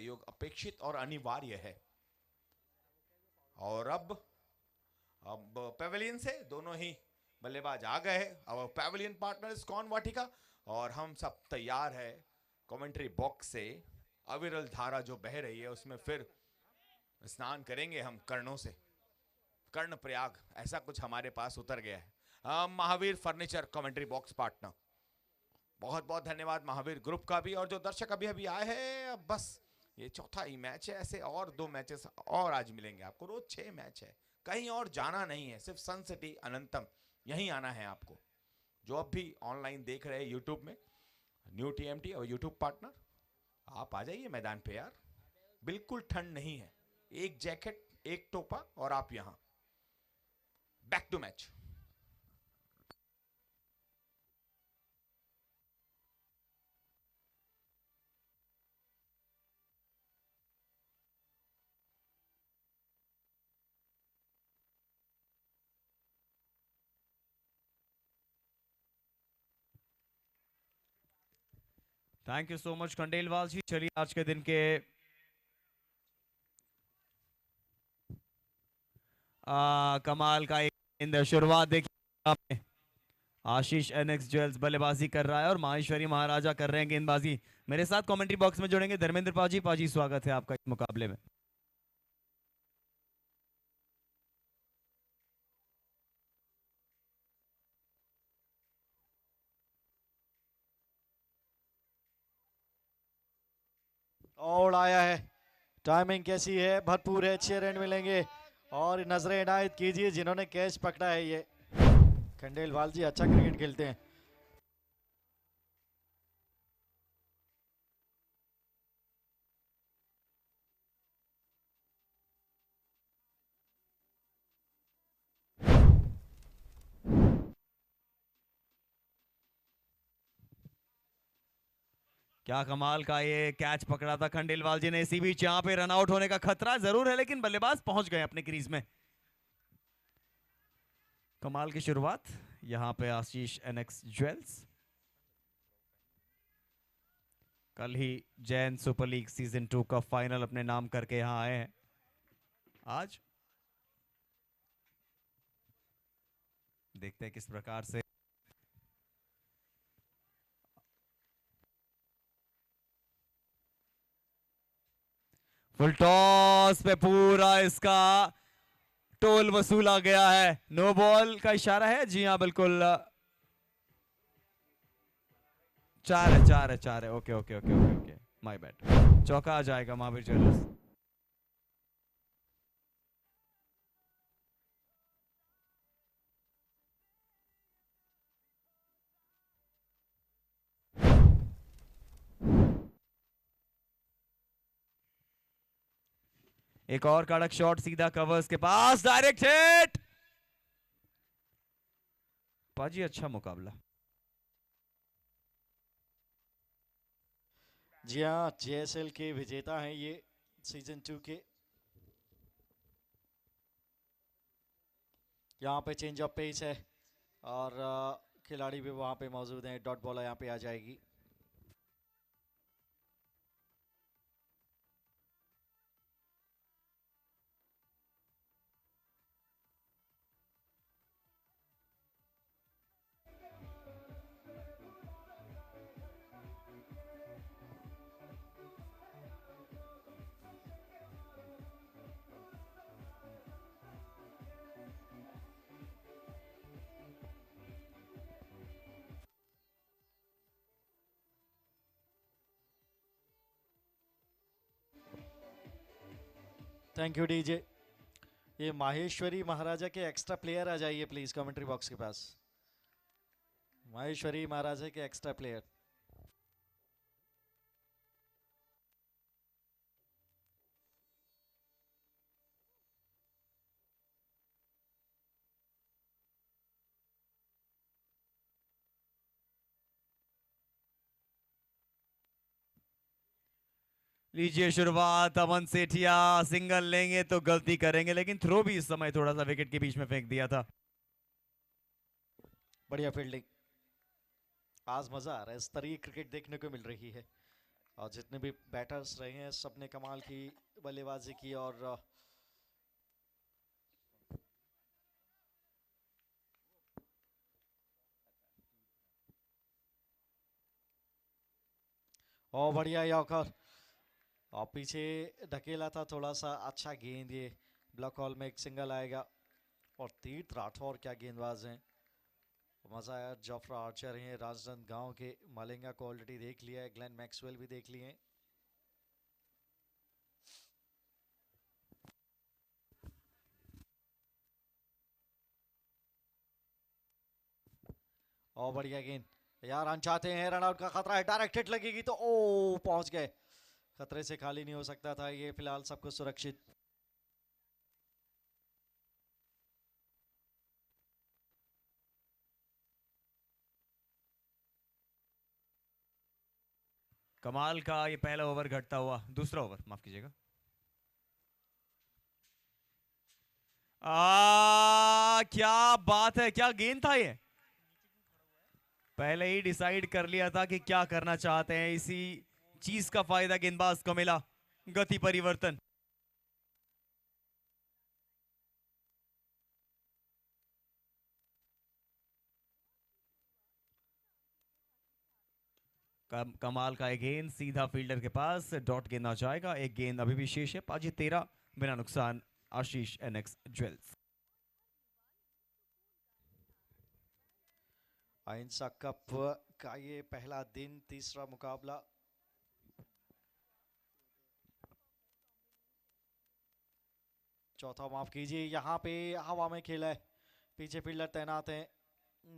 सहयोग अपेक्षित और अनिवार्य है। और अब पेविलियन से दोनों ही बल्लेबाज आ गए हैं। अब पेविलियन पार्टनर इज कौन वाटिका, और हम सब तैयार है। कमेंट्री बॉक्स से अविरल धारा जो बह रही है उसमें फिर स्नान करेंगे हम कर्णों से। कर्ण प्रयाग ऐसा कुछ हमारे पास उतर गया है। Mahavir furniture commentary box partner, बहुत बहुत धन्यवाद महावीर ग्रुप का भी। और जो दर्शक अभी अभी आए हैं, अब बस ये चौथा ही मैच है, ऐसे और 2 मैचेस और आज मिलेंगे आपको। रोज 6 मैच है, कहीं और जाना नहीं है, सिर्फ सन सिटी अनंतम यहीं आना है आपको। जो अब भी ऑनलाइन देख रहे हैं यूट्यूब में, न्यू टीएमटी और यूट्यूब पार्टनर, आप आ जाइए मैदान पे यार। बिल्कुल ठंड नहीं है, एक जैकेट एक टोपा और आप यहां। Back to match. Thank you so much Khandelwal ji. चलिए आज के दिन के कमाल का एक शुरुआत देखिए। आशीष एनएक्स ज्वेल्स बल्लेबाजी कर रहा है और माहेश्वरी महाराजा कर रहे हैं गेंदबाजी। मेरे साथ कमेंट्री बॉक्स में जुड़ेंगे धर्मेंद्र पाजी। पाजी स्वागत है आपका इस मुकाबले में। और आया है, टाइमिंग कैसी है, भरपूर है, 6 रन मिलेंगे। और नजरें इनायत कीजिए जिन्होंने कैच पकड़ा है, ये खंडेलवाल जी अच्छा क्रिकेट खेलते हैं। क्या कमाल का ये कैच पकड़ा था खंडेलवाल जी ने। इसी बीच यहां पे रन आउट होने का खतरा जरूर है, लेकिन बल्लेबाज पहुंच गए अपने क्रीज में। कमाल की शुरुआत यहां पे आशीष एनएक्स ज्वेल्स। कल ही जैन सुपर लीग सीजन 2 का फाइनल अपने नाम करके यहां आए हैं। आज देखते हैं किस प्रकार से फुल टॉस पे पूरा इसका टोल वसूला गया है। नो बॉल का इशारा है। जी हाँ बिल्कुल, 4 है, 4 है, 4 है। Okay okay okay okay okay, my bad. चौका आ जाएगा महावीर ज्वेलर्स। एक और कड़क शॉट सीधा कवर्स के पास, डायरेक्ट हिट। पाजी अच्छा मुकाबला। जी हाँ, जेएसएल के विजेता हैं ये सीजन 2 के। यहाँ पे चेंज ऑफ पेस है और खिलाड़ी भी वहाँ पे मौजूद हैं। डॉट बॉलर यहाँ पे आ जाएगी। Thank you DJ. ये माहेश्वरी महाराजा के एक्स्ट्रा प्लेयर आ जाइए प्लीज कमेंट्री बॉक्स के पास। माहेश्वरी महाराजा के एक्स्ट्रा प्लेयर। लीजिए शुरुआत, अमन सेठिया सिंगल लेंगे तो गलती करेंगे, लेकिन थ्रो भी इस समय थोड़ा सा विकेट के बीच में फेंक दिया था। बढ़िया फील्डिंग। आज मजा आ रहा है, इस तरह की क्रिकेट देखने को मिल रही है। और जितने भी बैटर्स रहे हैं सबने कमाल की बल्लेबाजी की और बढ़िया यॉर्कर और पीछे ढकेला था थोड़ा सा, अच्छा गेंद ये, ब्लॉक हॉल में एक सिंगल आएगा। और तीर्थ राठौर क्या गेंदबाज हैं, मजा आया। जोफ्रा आर्चर हैं राजनांदगांव के, मलिंगा को ऑलरेडी देख लिया है, ग्लेन मैक्सवेल भी देख लिए हैं। और बढ़िया गेंद यार, रन चाहते हैं, रन आउट का खतरा है, डायरेक्ट हिट लगेगी तो ओ पहुंच गए, खतरे से खाली नहीं हो सकता था ये, फिलहाल सबको सुरक्षित। कमाल का ये पहला ओवर घटता हुआ, दूसरा ओवर माफ कीजिएगा। क्या बात है, क्या गेंद था ये, पहले ही डिसाइड कर लिया था कि क्या करना चाहते हैं, इसी चीज का फायदा गेंदबाज को मिला, गति परिवर्तन। कमाल का एक गेंद सीधा फील्डर के पास, डॉट गेंद आ जाएगा, एक गेंद अभी भी शेष है, पाजी 13 बिना नुकसान, आशीष एनएक्स ज्वेल्स। अहिंसा कप का ये पहला दिन, तीसरा मुकाबला। चौथा माफ कीजिए, यहाँ पे हवा में खेला है, पीछे फील्डर तैनात हैं,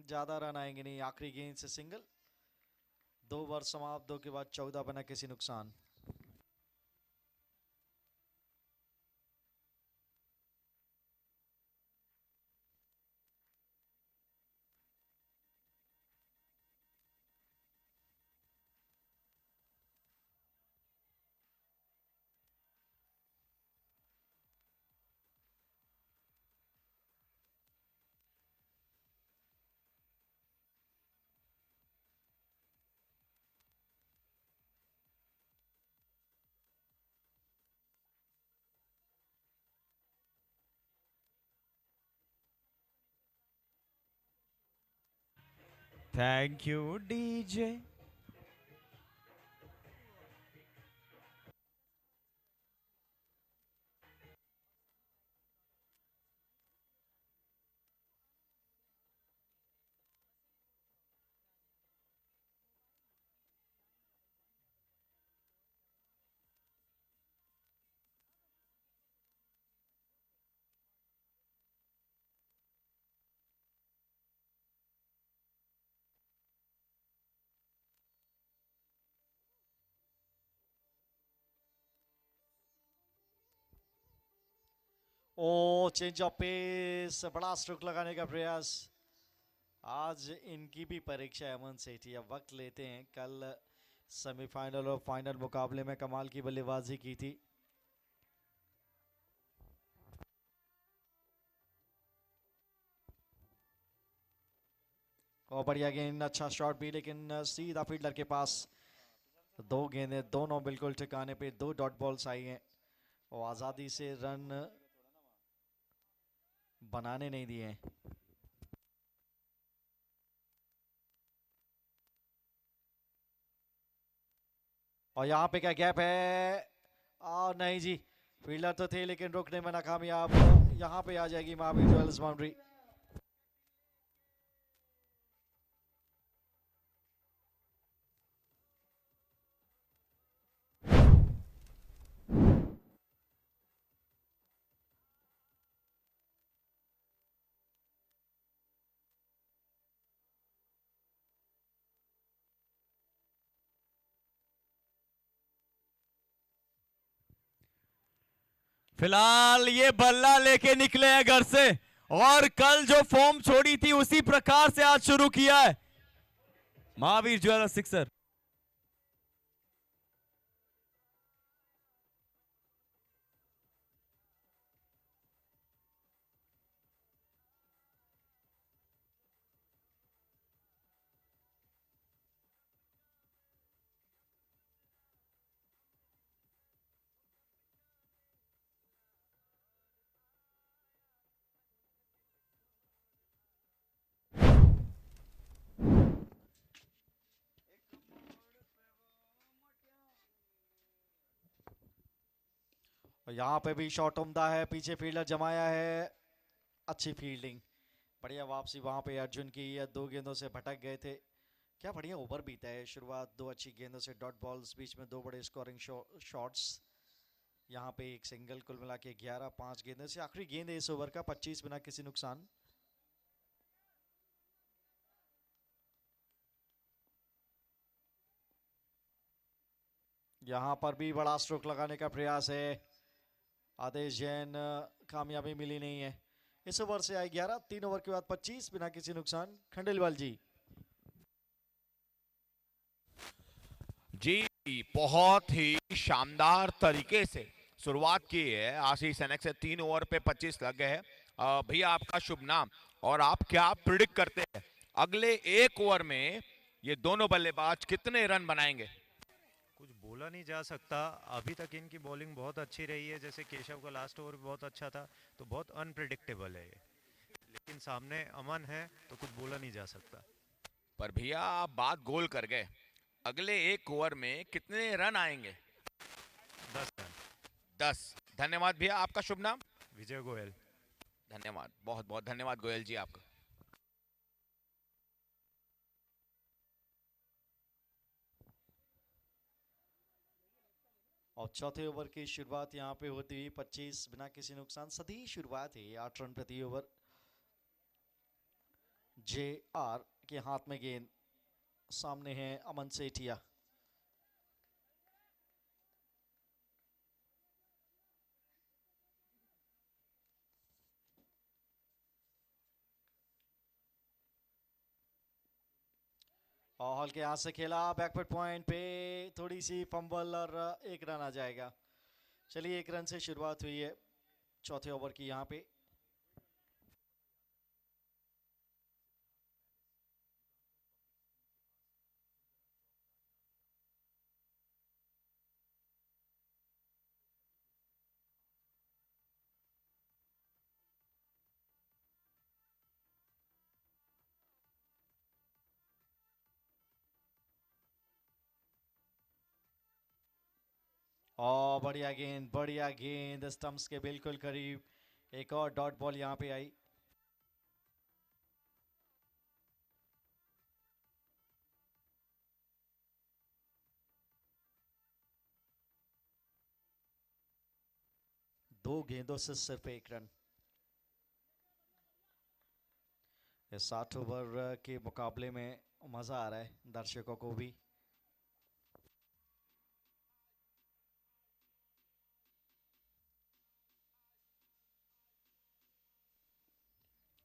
ज्यादा रन आएंगे नहीं, आखिरी गेंद से सिंगल। 2 ओवर समाप्त, 2 के बाद 14 बना किसी नुकसान। Thank you DJ. Oh change of pace, बड़ा स्ट्रोक लगाने का प्रयास। आज इनकी भी परीक्षा है अमन सेठी, अब वक्त लेते हैं, कल सेमीफाइनल और फाइनल मुकाबले में कमाल की बल्लेबाजी की थी। और बढ़िया गेंद, अच्छा शॉट भी, लेकिन सीधा फील्डर के पास। 2 गेंदें दोनों बिल्कुल ठिकाने पे, 2 डॉट बॉल्स आई हैं और आज़ादी से रन बनाने नहीं दिए हैं। और यहाँ पे क्या गैप है, नहीं जी, फील्डर तो थे लेकिन रोकने में नाकामयाब। यहाँ पे आ जाएगी महावीर ज्वेल्स बाउंड्री। फिलहाल ये बल्ला लेके निकले हैं घर से, और कल जो फॉर्म छोड़ी थी उसी प्रकार से आज शुरू किया है महावीर ज्वेलर्स सिक्सर। और यहाँ पे भी शॉट उम्दा है, पीछे फील्डर जमाया है, अच्छी फील्डिंग, बढ़िया वापसी वहाँ पे अर्जुन की। या 2 गेंदों से भटक गए थे, क्या बढ़िया ओवर बीता है। शुरुआत 2 अच्छी गेंदों से, डॉट बॉल्स, बीच में 2 बड़े स्कोरिंग शॉट्स, यहाँ पे एक सिंगल, कुल मिला के 11, 5 गेंदों से। आखिरी गेंद है इस ओवर का, 25 बिना किसी नुकसान। यहाँ पर भी बड़ा स्ट्रोक लगाने का प्रयास है, आदेश जैन, कामयाबी मिली नहीं है। इस ओवर से आए 11, 3 ओवर के बाद 25 बिना किसी नुकसान। खंडेलवाल जी। जी, बहुत ही शानदार तरीके से शुरुआत की है आशीष एनएक्स से। 3 ओवर पे 25 लग गए हैं। भैया आपका शुभ नाम और आप क्या प्रिडिक्ट करते हैं अगले 1 ओवर में ये दोनों बल्लेबाज कितने रन बनाएंगे? कुछ बोला नहीं जा सकता। अभी तक इनकी बॉलिंग बहुत अच्छी रही है, जैसे केशव का लास्ट ओवर भी बहुत अच्छा था, तो बहुत अनप्रिडिक्टेबल है ये। लेकिन सामने अमन है तो कुछ बोला नहीं जा सकता। पर भैया आप बात गोल कर गए, अगले 1 ओवर में कितने रन आएंगे? 10 रन। 10। धन्यवाद भैया, आपका शुभ नाम? विजय गोयल। धन्यवाद, बहुत बहुत धन्यवाद गोयल जी आपका। और चौथे ओवर की शुरुआत यहाँ पे होती हुई 25 बिना किसी नुकसान। सदी शुरुआत है, 8 रन प्रति ओवर। JR के हाथ में गेंद, सामने है अमन सेठिया। और हॉल के हाथ से खेला, बैकफुट पॉइंट पे थोड़ी सी फंबल और 1 रन आ जाएगा। चलिए 1 रन से शुरुआत हुई है चौथे ओवर की यहाँ पे। और बढ़िया गेंद स्टंप्स के बिल्कुल करीब। एक और डॉट बॉल यहाँ पे आई। दो गेंदों से सिर्फ 1 रन। इस 60 ओवर के मुकाबले में मजा आ रहा है दर्शकों को भी।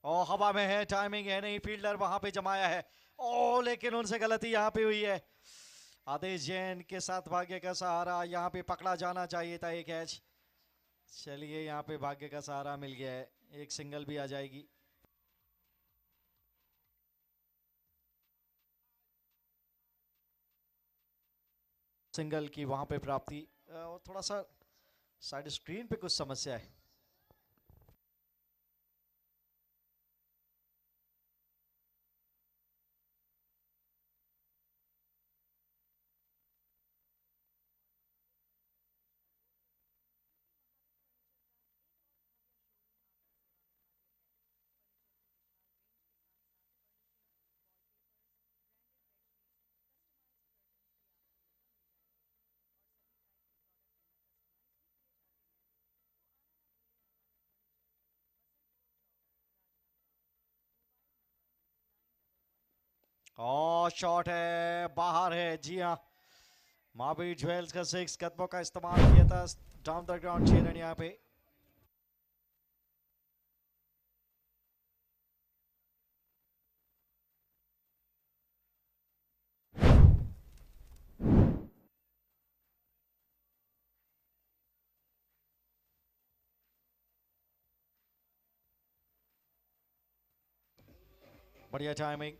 और हवा में है, टाइमिंग है नहीं, फील्डर वहां पे जमाया है। ओ लेकिन उनसे गलती यहाँ पे हुई है। आदेश जैन के साथ भाग्य का सहारा, यहाँ पे पकड़ा जाना चाहिए था एक कैच। चलिए यहाँ पे भाग्य का सहारा मिल गया है, एक सिंगल भी आ जाएगी। सिंगल की वहां पे प्राप्ति। थोड़ा सा साइड स्क्रीन पे कुछ समस्या है। और शॉट है, बाहर है। जी हाँ, महावीर ज्वेल्स का 6 कदमों का इस्तेमाल किया था। डाउन द ग्राउंड 6 रन यहाँ पे। बढ़िया टाइमिंग।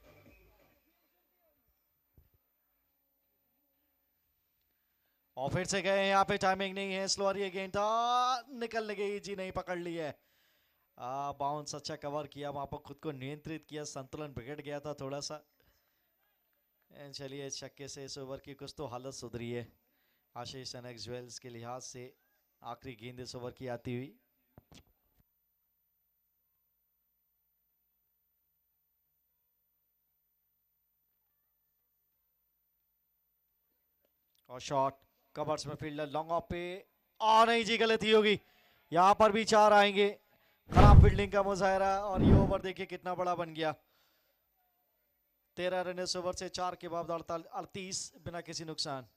और फिर से गए यहाँ पे, टाइमिंग नहीं है, स्लोअर ये गेंद था, निकलने गई। जी नहीं, पकड़ ली है। बाउंस अच्छा कवर किया, वहां पर खुद को नियंत्रित किया, संतुलन बिगड़ गया था थोड़ा सा। चलिए छक्के से इस ओवर की कुछ तो हालत सुधरी है आशीष एनएक्स ज्वेल्स के लिहाज से। आखिरी गेंद इस ओवर की आती हुई। और शॉट कवर्स में फील्डर लॉन्ग ऑफ पे, नहीं जी गलती होगी। यहां पर भी 4 आएंगे। खराब फील्डिंग का मुजाहरा और ये ओवर देखिए कितना बड़ा बन गया। 13 रन इस ओवर से, 4 के बाद 38 बिना किसी नुकसान।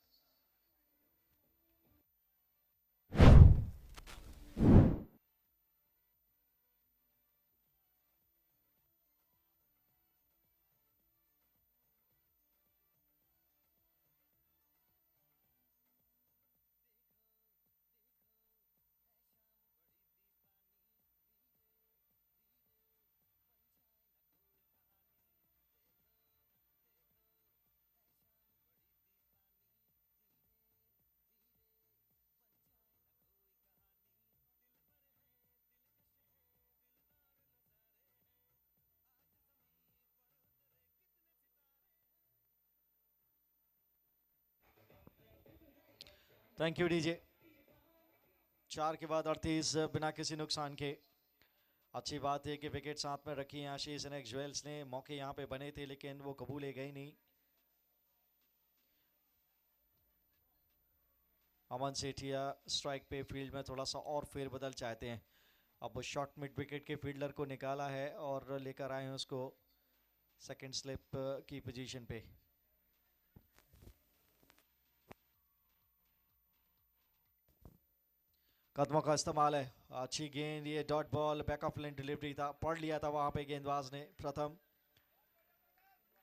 Thank you DJ. 4 के बाद 38 बिना किसी नुकसान के। अच्छी बात है कि विकेट साथ में रखी हैं आशीष एनेक्स ज्वेल्स ने। मौके यहां पे बने थे लेकिन वो कबूले गए नहीं। अमन सेठिया स्ट्राइक पे, फील्ड में थोड़ा सा और फेरबदल चाहते हैं। अब वो शॉर्ट मिड विकेट के फील्डर को निकाला है और लेकर आए हैं उसको सेकंड स्लिप की पोजीशन पे। कदमों का इस्तेमाल है। अच्छी गेंद, ये dot ball, back of line delivery था, पढ़ लिया था वहां पे गेंदबाज ने प्रथम।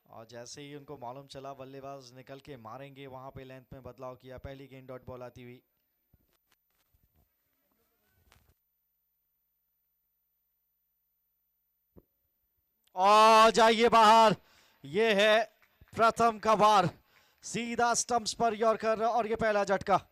और जैसे ही उनको मालूम चला बल्लेबाज निकल के मारेंगे, वहां पे लेंथ में बदलाव किया। पहली गेंद डॉट बॉल आती हुई। और जाइए बाहर। ये है प्रथम का वार, सीधा स्टंप्स पर यॉर्कर और ये पहला झटका।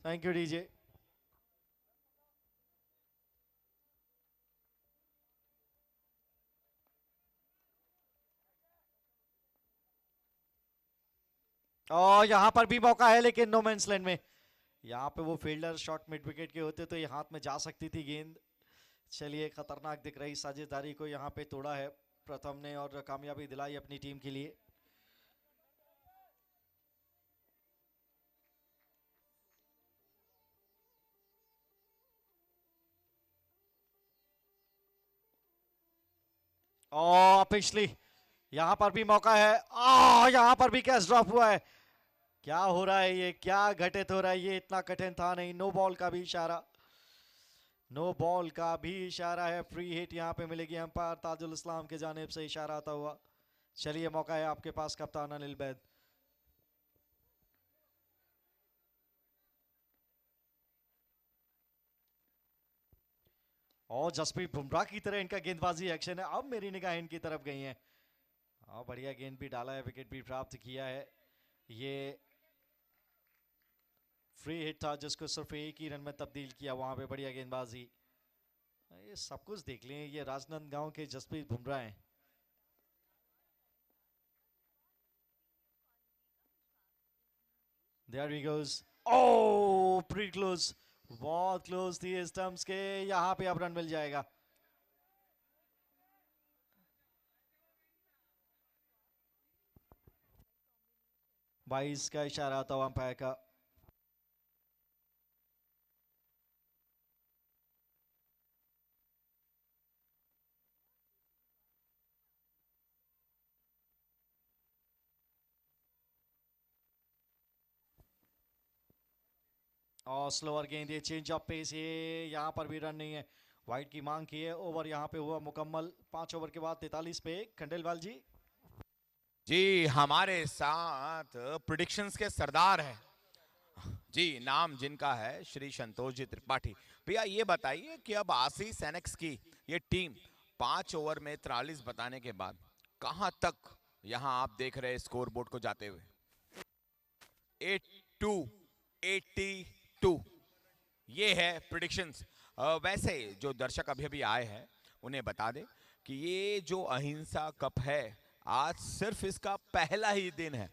Thank you DJ. और यहां पर भी मौका है लेकिन नो मैंस लैंड में। यहाँ पे वो फील्डर शॉर्ट मिड विकेट के होते तो ये हाथ में जा सकती थी गेंद। चलिए, खतरनाक दिख रही साझेदारी को यहाँ पे तोड़ा है प्रथम ने और कामयाबी दिलाई अपनी टीम के लिए। और पिछली यहाँ पर भी मौका है। यहाँ पर भी कैच ड्रॉप हुआ है। क्या हो रहा है ये, क्या घटित हो रहा है, ये इतना कठिन था नहीं। नो बॉल का भी इशारा, नो बॉल का भी इशारा है। फ्री हिट यहाँ पे मिलेगी अंपायर ताजुल इस्लाम के जानिब से इशारा आता हुआ। चलिए, मौका है आपके पास कप्तान अनिल बैद। और जसप्रीत बुमराह की तरह इनका गेंदबाजी एक्शन है। अब मेरी निगाह इनकी तरफ गई है। हाँ, बढ़िया गेंद भी डाला है, विकेट भी प्राप्त किया है। ये फ्री हिट था जिसको सिर्फ एक ही रन में तब्दील किया, वहां पे बढ़िया गेंदबाजी। ये सब कुछ देख लें, ये राजनांदगांव के जसप्रीत बुमराह हैं। There he goes. Oh, pretty close. बहुत क्लोज थी स्टंप्स के। यहाँ पे अब रन मिल जाएगा। बाईस का इशारा आता हुआ अंपायर का। और स्लोअर गेंद, ये चेंज ऑफ पेस, ये यहाँ पर भी रन नहीं है, वाइड की मांग की है। ओवर यहाँ पे हुआ मुकम्मल 5 ओवर के बाद 43 पे 1। खंडेलवाल जी जी हमारे साथ प्रिडिक्शंस के सरदार हैं जी, नाम जिनका है श्री संतोष जी त्रिपाठी। भैया ये बताइए कि अब आशीष एनेक्स की ये टीम 5 ओवर में 43 बताने के बाद कहां तक यहां आप देख रहे हैं स्कोर बोर्ड को जाते हुए? 82 82 ये है प्रिडिक्शंस। वैसे जो दर्शक अभी अभी आए हैं उन्हें बता दें कि ये जो अहिंसा कप है आज सिर्फ इसका पहला ही दिन है।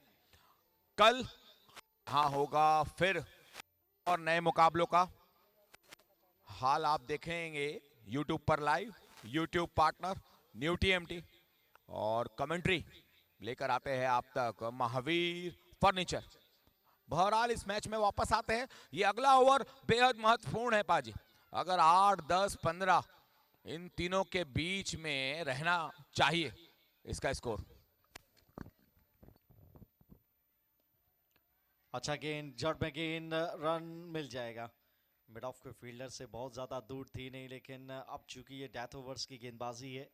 कल हाँ होगा फिर और नए मुकाबलों का हाल आप देखेंगे YouTube पर live. YouTube partner new TMT और कमेंट्री लेकर आते हैं आप तक महावीर फर्नीचर। बहरहाल इस मैच में वापस आते हैं। ये अगला ओवर बेहद महत्वपूर्ण है पाजी। अगर 8, 10, 15 इन तीनों के बीच में रहना चाहिए इसका स्कोर। अच्छा गेंद, जड़ में गेंद, रन मिल जाएगा। मिड ऑफ के फील्डर से बहुत ज़्यादा दूर थी नहीं, लेकिन अब चूंकि ये डेथ ओवर्स की गेंदबाजी है,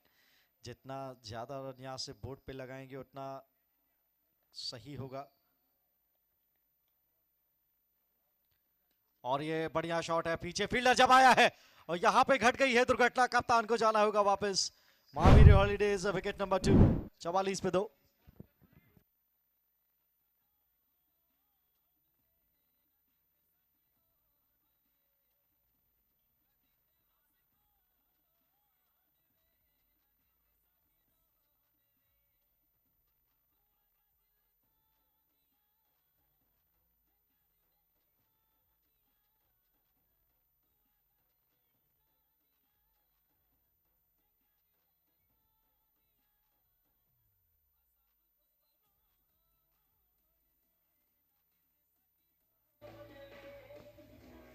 जितना ज़्यादा रन यहाँ से बोर्ड पे लगाएंगे उतना सही होगा। और ये बढ़िया शॉट है, पीछे फील्डर जब आया है और यहाँ पे घट गई है दुर्घटना, कप्तान को जाना होगा वापस। महावीर हॉलीडेज विकेट नंबर 2, 44 पे 2।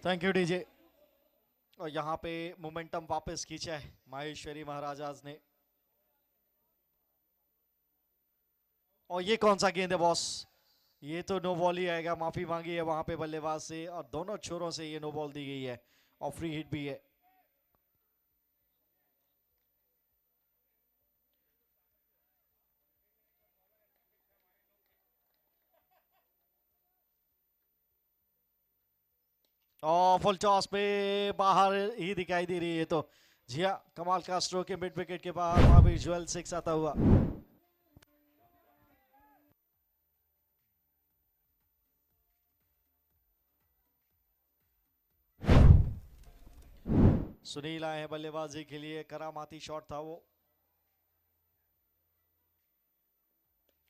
Thank you DJ. और यहाँ पे मोमेंटम वापस खींचा है माहेश्वरी महाराजाज ने। और ये कौन सा गेंद है बॉस? ये तो नो बॉल ही आएगा, माफी मांगी है वहां पे बल्लेबाज से और दोनों छोरों से ये नो बॉल दी गई है और फ्री हिट भी है। और फुल टॉस पे बाहर ही दिखाई दे रही है। तो जी हाँ, कमाल का स्ट्रोक है मिड विकेट के बाहर, महावीर ज्वेल 6 आता हुआ। सुनील आए हैं बल्लेबाजी के लिए, करामाती शॉट था वो।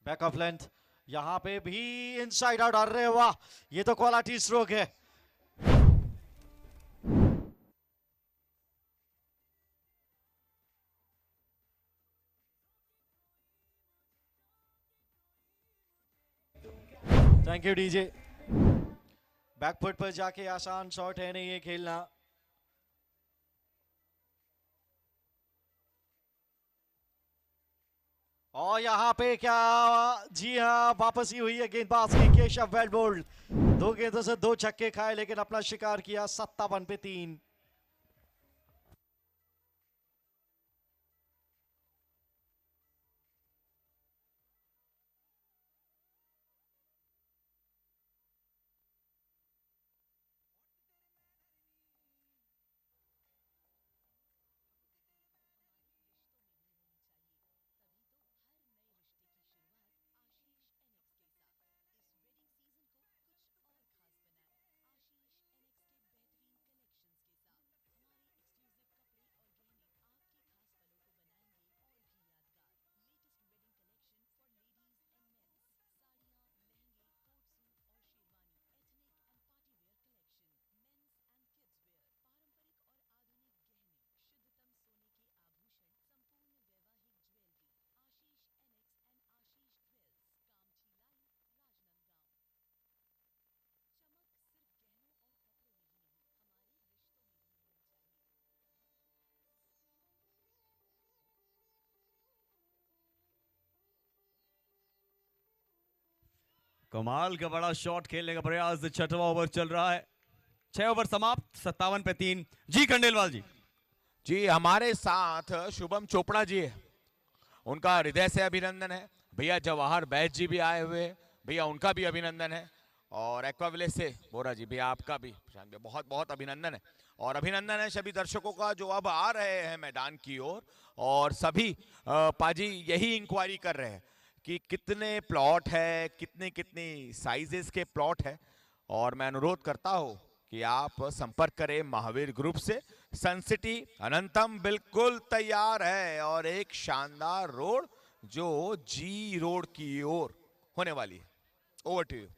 बैक ऑफ लेंथ, यहां पे भी इनसाइड आउट, अरे वाह, ये तो क्वालिटी स्ट्रोक है। Thank you DJ. बैकफुट पर जाके आसान शॉट है नहीं ये खेलना। और यहाँ पे क्या, जी हाँ, वापसी हुई है गेंदबाज की। केशव वेल बोल्ड, 2 गेंदों से 2 छक्के खाए लेकिन अपना शिकार किया 57 पे 3। कमाल का बड़ा शॉट खेलने का प्रयास, 6वां ओवर चल रहा है। 6 ओवर समाप्त, 57 पे 3। जी खंडेलवाल जी। जी हमारे साथ शुभम चोपड़ा जी है, उनका हृदय से अभिनंदन है। भैया जवाहर बैस जी भी आए हुए हैं, भैया उनका भी अभिनंदन है। और एक्वा विलेज से बोरा जी भैया आपका भी बहुत बहुत अभिनंदन है। और अभिनंदन है सभी दर्शकों का जो अब आ रहे हैं मैदान की ओर। और सभी पाजी यही इंक्वायरी कर रहे हैं कि कितने प्लॉट है, कितनी कितनी साइजेस के प्लॉट है। और मैं अनुरोध करता हूं कि आप संपर्क करें महावीर ग्रुप से। सन सिटी अनंतम बिल्कुल तैयार है और एक शानदार रोड जो जी रोड की ओर होने वाली है। Over to you.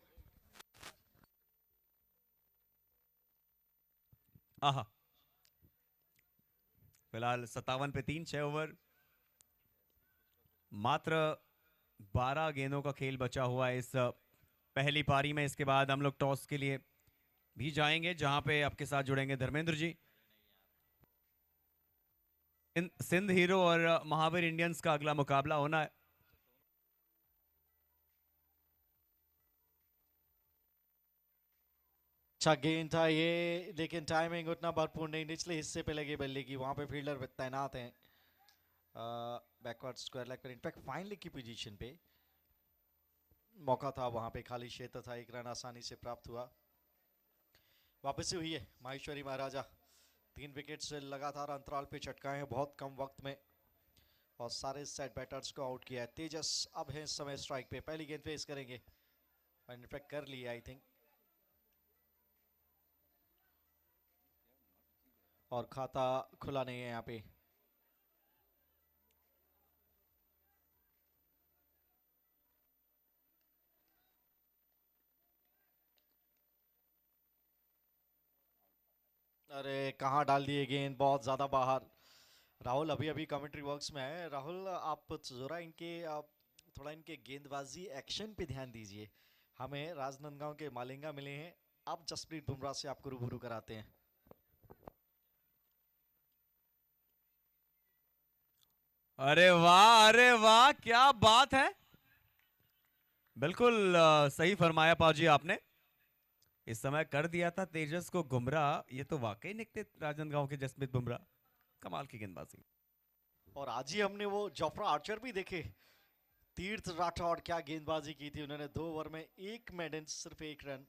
आहा, फिलहाल 57 पे 3, 6 ओवर, मात्र 12 गेंदों का खेल बचा हुआ है इस पहली पारी में। इसके बाद हम लोग टॉस के लिए भी जाएंगे, जहां पे आपके साथ जुड़ेंगे धर्मेंद्र जी। सिंध हीरो और महावीर इंडियंस का अगला मुकाबला होना है। अच्छा गेंद था ये, लेकिन टाइमिंग उतना भरपूर नहीं। निचले हिस्से पे लगी बल्ले की, वहां पे फील्डर तैनात हैं बैकवर्ड स्क्वायर लेग पर। इनफैक्ट फाइन लेग की पोजीशन पे मौका था, वहां पे खाली क्षेत्र था, एक रन आसानी से प्राप्त हुआ। वापसी हुई है माहेश्वरी महाराजा, 3 विकेट से लगातार अंतराल पे चटकाए हैं बहुत कम वक्त में, और सारे सेट बैटर्स को आउट किया है। तेजस अब है इस समय स्ट्राइक पे, पहली गेंद फेस करेंगे, इनफैक्ट कर लिया आई थिंक, और खाता खुला नहीं है यहाँ पे। अरे कहाँ डाल दिए गेंद, बहुत ज्यादा बाहर। राहुल अभी अभी कमेंट्री बॉक्स में है। राहुल आप जरा आप थोड़ा इनके गेंदबाजी एक्शन पे ध्यान दीजिए। हमें राजनांदगांव के मालिंगा मिले हैं, आप जसप्रीत बुमराह से आपको रूबरू कराते हैं। अरे वाह, क्या बात है। बिल्कुल सही फरमाया पाजी आपने। इस समय कर दिया था तेजस को गुमराह। ये तो वाकई निकले राजनांदगांव के जसप्रीत बुमराह, कमाल की गेंदबाजी। और आज ही हमने वो जोफ्रा आर्चर भी देखे, तीर्थ राठौड़, क्या गेंदबाजी की थी उन्होंने। 2 ओवर में 1 मेडन, सिर्फ 1 रन।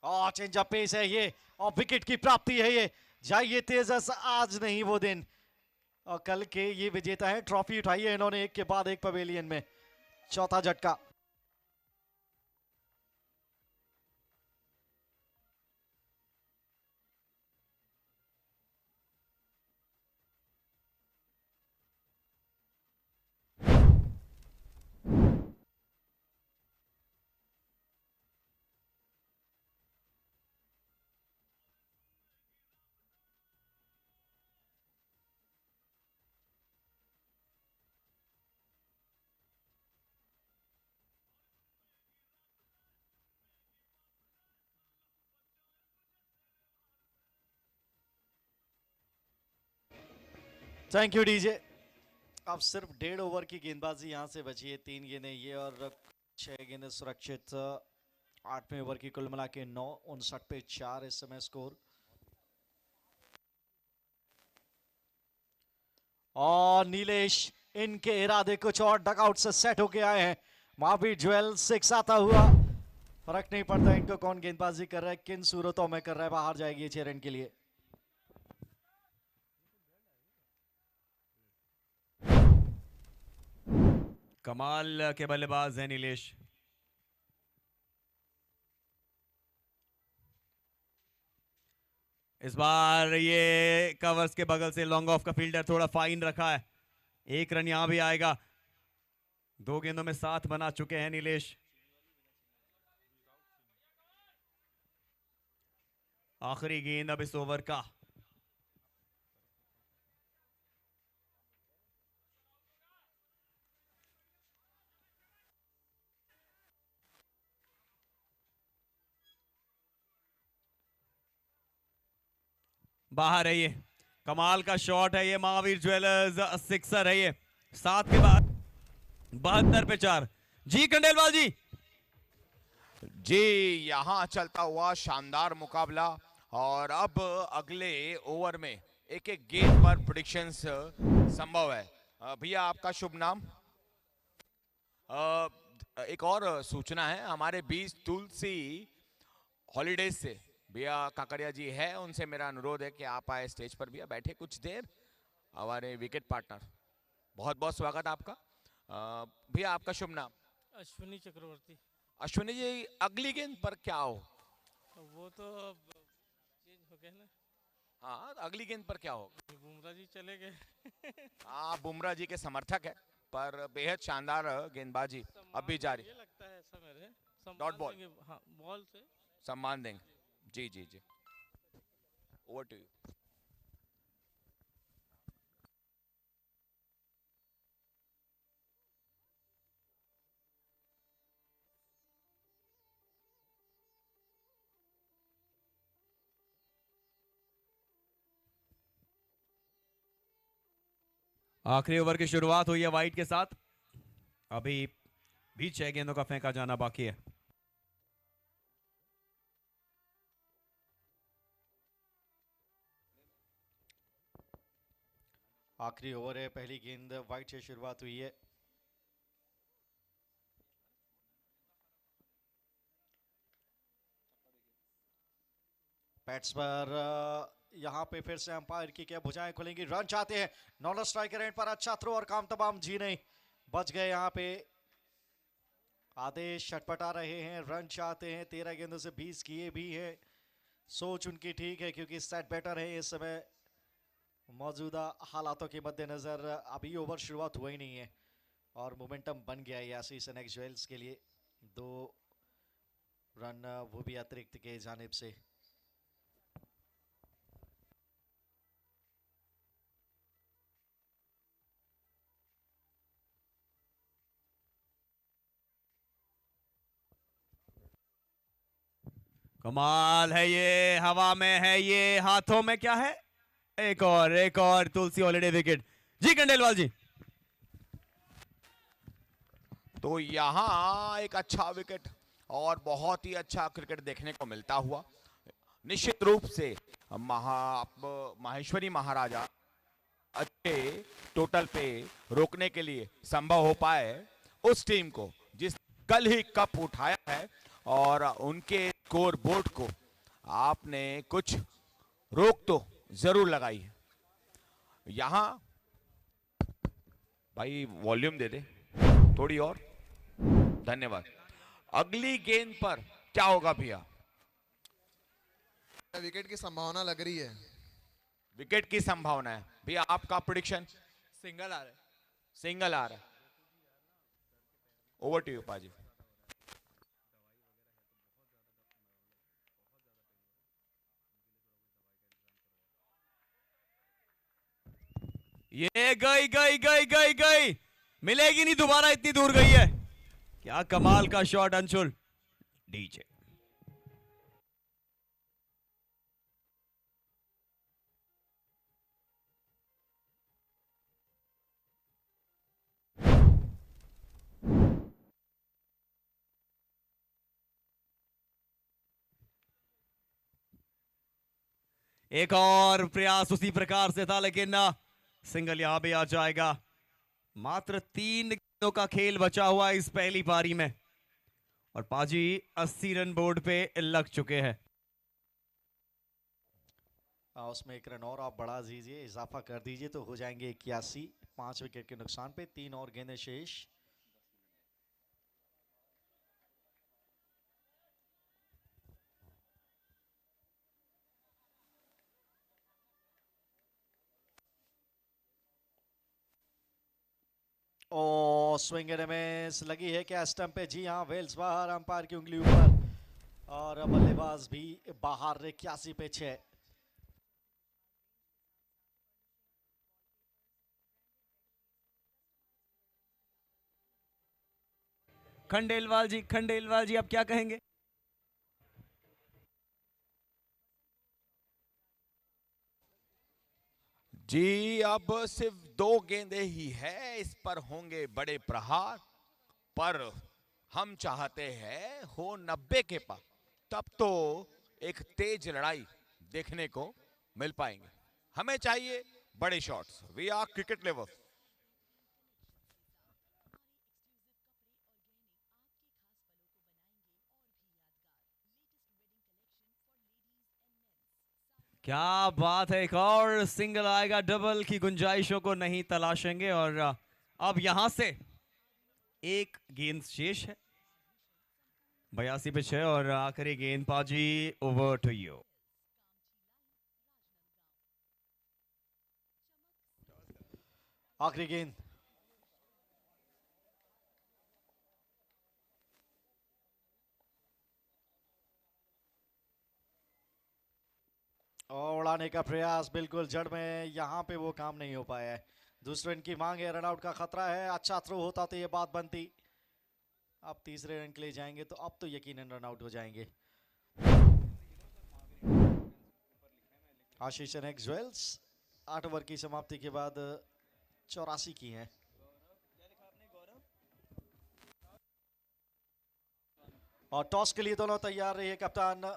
और चेंज अप पेस है ये, और विकेट की प्राप्ति है ये। जाइए तेजस, आज नहीं वो दिन। और कल के ये विजेता है, ट्रॉफी उठाई है इन्होंने एक के बाद एक पवेलियन में, चौथा झटका। Thank you DJ. अब सिर्फ 1.5 ओवर की गेंदबाजी यहां से बची है, 3 गेंदें ये और 6 गेंदें सुरक्षित। 8वें ओवर की कुल मिला के 9, 59 पे 4 इस समय स्कोर। और नीलेश, इनके इरादे कुछ और, डगआउट से सेट होके आए हैं। महावीर ज्वेल 6 आता हुआ, फर्क नहीं पड़ता इनको कौन गेंदबाजी कर रहा है, किन सूरतों में कर रहा है, बाहर जाएगी 6 रन के लिए। कमाल के बल्लेबाज है नीलेश। इस बार ये कवर्स के बगल से लॉन्ग ऑफ का फील्डर थोड़ा फाइन रखा है, 1 रन यहां भी आएगा। 2 गेंदों में 7 बना चुके हैं नीलेश। आखिरी गेंद अब इस ओवर का। बाहर है ये, कमाल का शॉट है ये, महावीर ज्वेलर्स सिक्सर है ये। 7 के बाद 72 पे 4। जी खंडेलवाल जी। जी यहां चलता हुआ शानदार मुकाबला और अब अगले ओवर में एक एक गेंद पर प्रेडिक्शंस संभव है। भैया आपका शुभ नाम? एक और सूचना है, हमारे बीच तुलसी हॉलीडेज से भैया काकड़िया जी है, उनसे मेरा अनुरोध है कि आप आए स्टेज पर, भैया बैठे कुछ देर। हमारे विकेट पार्टनर, बहुत बहुत स्वागत आपका। भैया आपका शुभ नाम? अश्विनी चक्रवर्ती। अश्विनी जी अगली गेंद पर क्या हो? वो तो अब चेंज हो गया ना। हाँ अगली गेंद पर क्या हो? बुमराह जी चले गए। हाँ बुमराह जी के समर्थक है, पर बेहद शानदार गेंदबाजी अब भी जारी। ये लगता है ऐसा मेरे डॉट बॉल। हाँ बॉल से सम्मान देंगे। जी जी जी, ओवर टू यू। आखिरी ओवर की शुरुआत हुई है वाइड के साथ। अभी भी 6 गेंदों का फेंका जाना बाकी है। आखिरी ओवर है, पहली गेंद वाइड से शुरुआत हुई है। बैट्स पर यहां पे फिर से अंपायर की क्या भुजाएं खुलेंगी, रन चाहते हैं। नॉन स्ट्राइकर एंड पर अच्छा थ्रो और काम तमाम, जी नहीं बच गए यहां पे। आदेश छटपटा रहे हैं, रन चाहते हैं, 13 गेंदों से 20 किए भी हैं। सोच उनकी ठीक है क्योंकि सेट बैटर है इस समय मौजूदा हालातों के मद्देनजर। अभी ओवर शुरुआत हुआ ही नहीं है और मोमेंटम बन गया है आशीष एनएक्स ज्वेल्स के लिए। 2 रन वो भी अतिरिक्त के जानिब से। कमाल है ये, हवा में है ये, हाथों में क्या है? एक और तुलसी हॉलीडे विकेट। जी खंडेलवाल जी। तो यहाँ एक अच्छा विकेट और बहुत ही अच्छा क्रिकेट देखने को मिलता हुआ। निश्चित रूप से माहेश्वरी महाराजा अच्छे टोटल पे रोकने के लिए संभव हो पाए उस टीम को जिस कल ही कप उठाया है, और उनके स्कोर बोर्ड को आपने कुछ रोक तो जरूर लगाई है। यहां भाई वॉल्यूम दे दे थोड़ी और, धन्यवाद। अगली गेंद पर क्या होगा भैया? विकेट की संभावना लग रही है। विकेट की संभावना है भैया, आपका प्रेडिक्शन? सिंगल आ रहा है। सिंगल आ रहा है। ओवर टू यू पाजी। ये गई गई गई गई गई, मिलेगी नहीं दोबारा, इतनी दूर गई है। क्या कमाल का शॉट अंशुल। डीजे एक और प्रयास उसी प्रकार से था, लेकिन सिंगल यहां भी आ जाएगा। मात्र 3 गेंदों का खेल बचा हुआ इस पहली पारी में और पाजी 80 रन बोर्ड पे लग चुके हैं। उसमें 1 रन और आप बढ़ा दीजिए, इजाफा कर दीजिए तो हो जाएंगे 81। 5 विकेट के नुकसान पे 3 और गेंदें शेष। ओ स्विंग एंड मिस लगी है क्या स्टंप पे? जी हाँ, वेल्स बाहर, अंपायर की उंगली ऊपर और बल्लेबाज भी बाहर। 81 पे 6। खंडेलवाल जी आप क्या कहेंगे? जी अब सिर्फ 2 गेंदें ही है, इस पर होंगे बड़े प्रहार, पर हम चाहते हैं हो 90 के पार, तब तो एक तेज लड़ाई देखने को मिल पाएंगे। हमें चाहिए बड़े shots. We are cricket level. क्या बात है, एक और सिंगल आएगा, डबल की गुंजाइशों को नहीं तलाशेंगे। और अब यहां से एक गेंद शेष है, 82 पे 6 और आखिरी गेंद पाजी, ओवर टू यू। आखिरी गेंद। और उड़ाने का प्रयास बिल्कुल जड़ में, यहाँ पे वो काम नहीं हो पाया है। दूसरे रन की मांग है, रनआउट का खतरा है। अच्छा थ्रो होता तो ये बात बनती। अब तीसरे रन के लिए जाएंगे तो अब तो यकीनन रनआउट हो जाएंगे। आशीष एनएक्स ज्वेल्स 8 ओवर की समाप्ति के बाद 84 की है। और टॉस के लिए दोनों तैयार रही है, कप्तान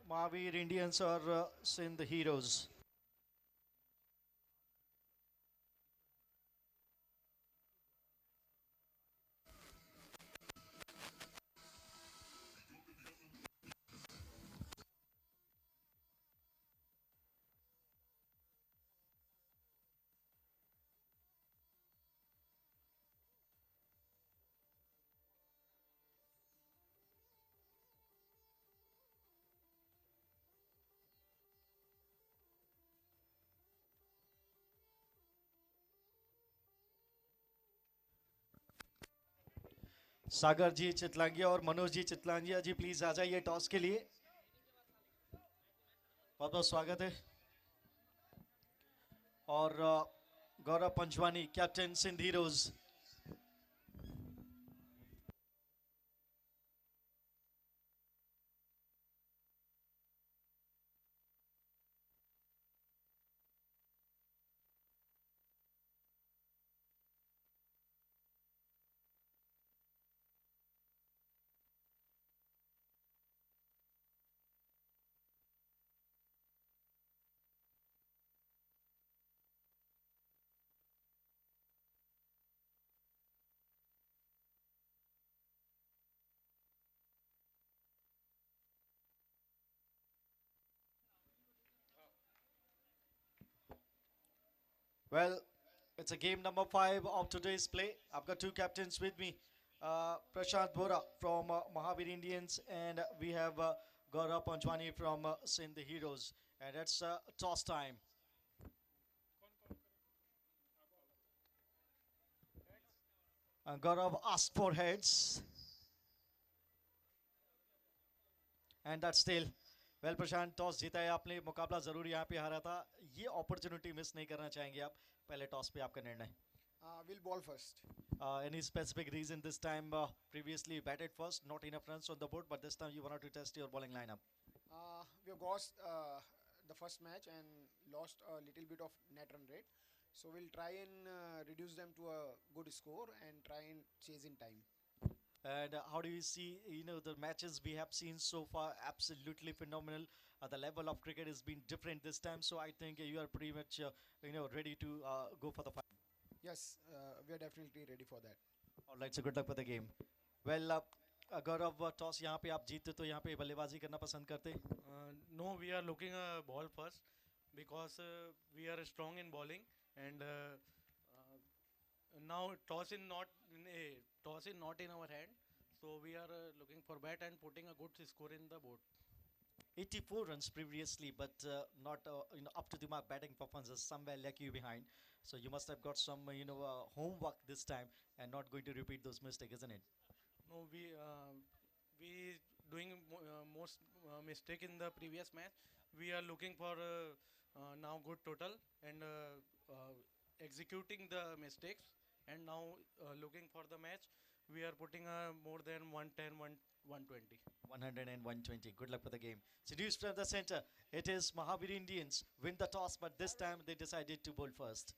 महावीर इंडियंस और सिंध हीरोज। सागर जी चितलांगिया और मनोज जी चितलांगिया जी प्लीज आ जाइए टॉस के लिए। बहुत बहुत स्वागत है। और Gaurav Panchwani captain Sindh Heroes. Well, it's a game number 5 of today's play. I've got two captains with me. Prashant Bora from Mahavir Indians, and we have Gaurav Panchwani from Sindh Heroes. And it's toss time. Gaurav asked for heads. And that's still. Well Prashant, toss जीता है आपने, मुकाबला जरूर यहाँ पे हारा था, ये अपॉर्चुनिटी मिस नहीं करना चाहेंगे आप। पहले टॉस पे आपका निर्णय। We'll ball first. Any specific reason this time? Previously you batted first, not enough runs on the board, but this time you wanted to test your bowling lineup. We have lost the first match and lost a little bit of net run rate. So we'll try and reduce them to a good score and try and chase in time. And how do you see, the matches we have seen so far? Absolutely phenomenal. The level of cricket has been different this time, so I think you are pretty much, ready to go for the fight. Yes, we are definitely ready for that. All right, so good luck for the game. Well, Gaurav, toss यहाँ पे आप जीतते तो यहाँ पे बल्लेबाजी करना पसंद करते? No, we are looking a ball first because we are strong in bowling, and now toss is not in our hand, so we are looking for bat and putting a good score in the board. 84 runs previously, but not up to the mark batting performances. Somewhere lag you behind, so you must have got some homework this time and not going to repeat those mistakes, isn't it? No, we doing most mistake in the previous match. We are looking for now good total and executing the mistakes, and now looking for the match. We are putting more than 110, 120. 100 and 120. Good luck for the game. Seduced from the center, it is Mahavir Indians win the toss, but this time they decided to bowl first.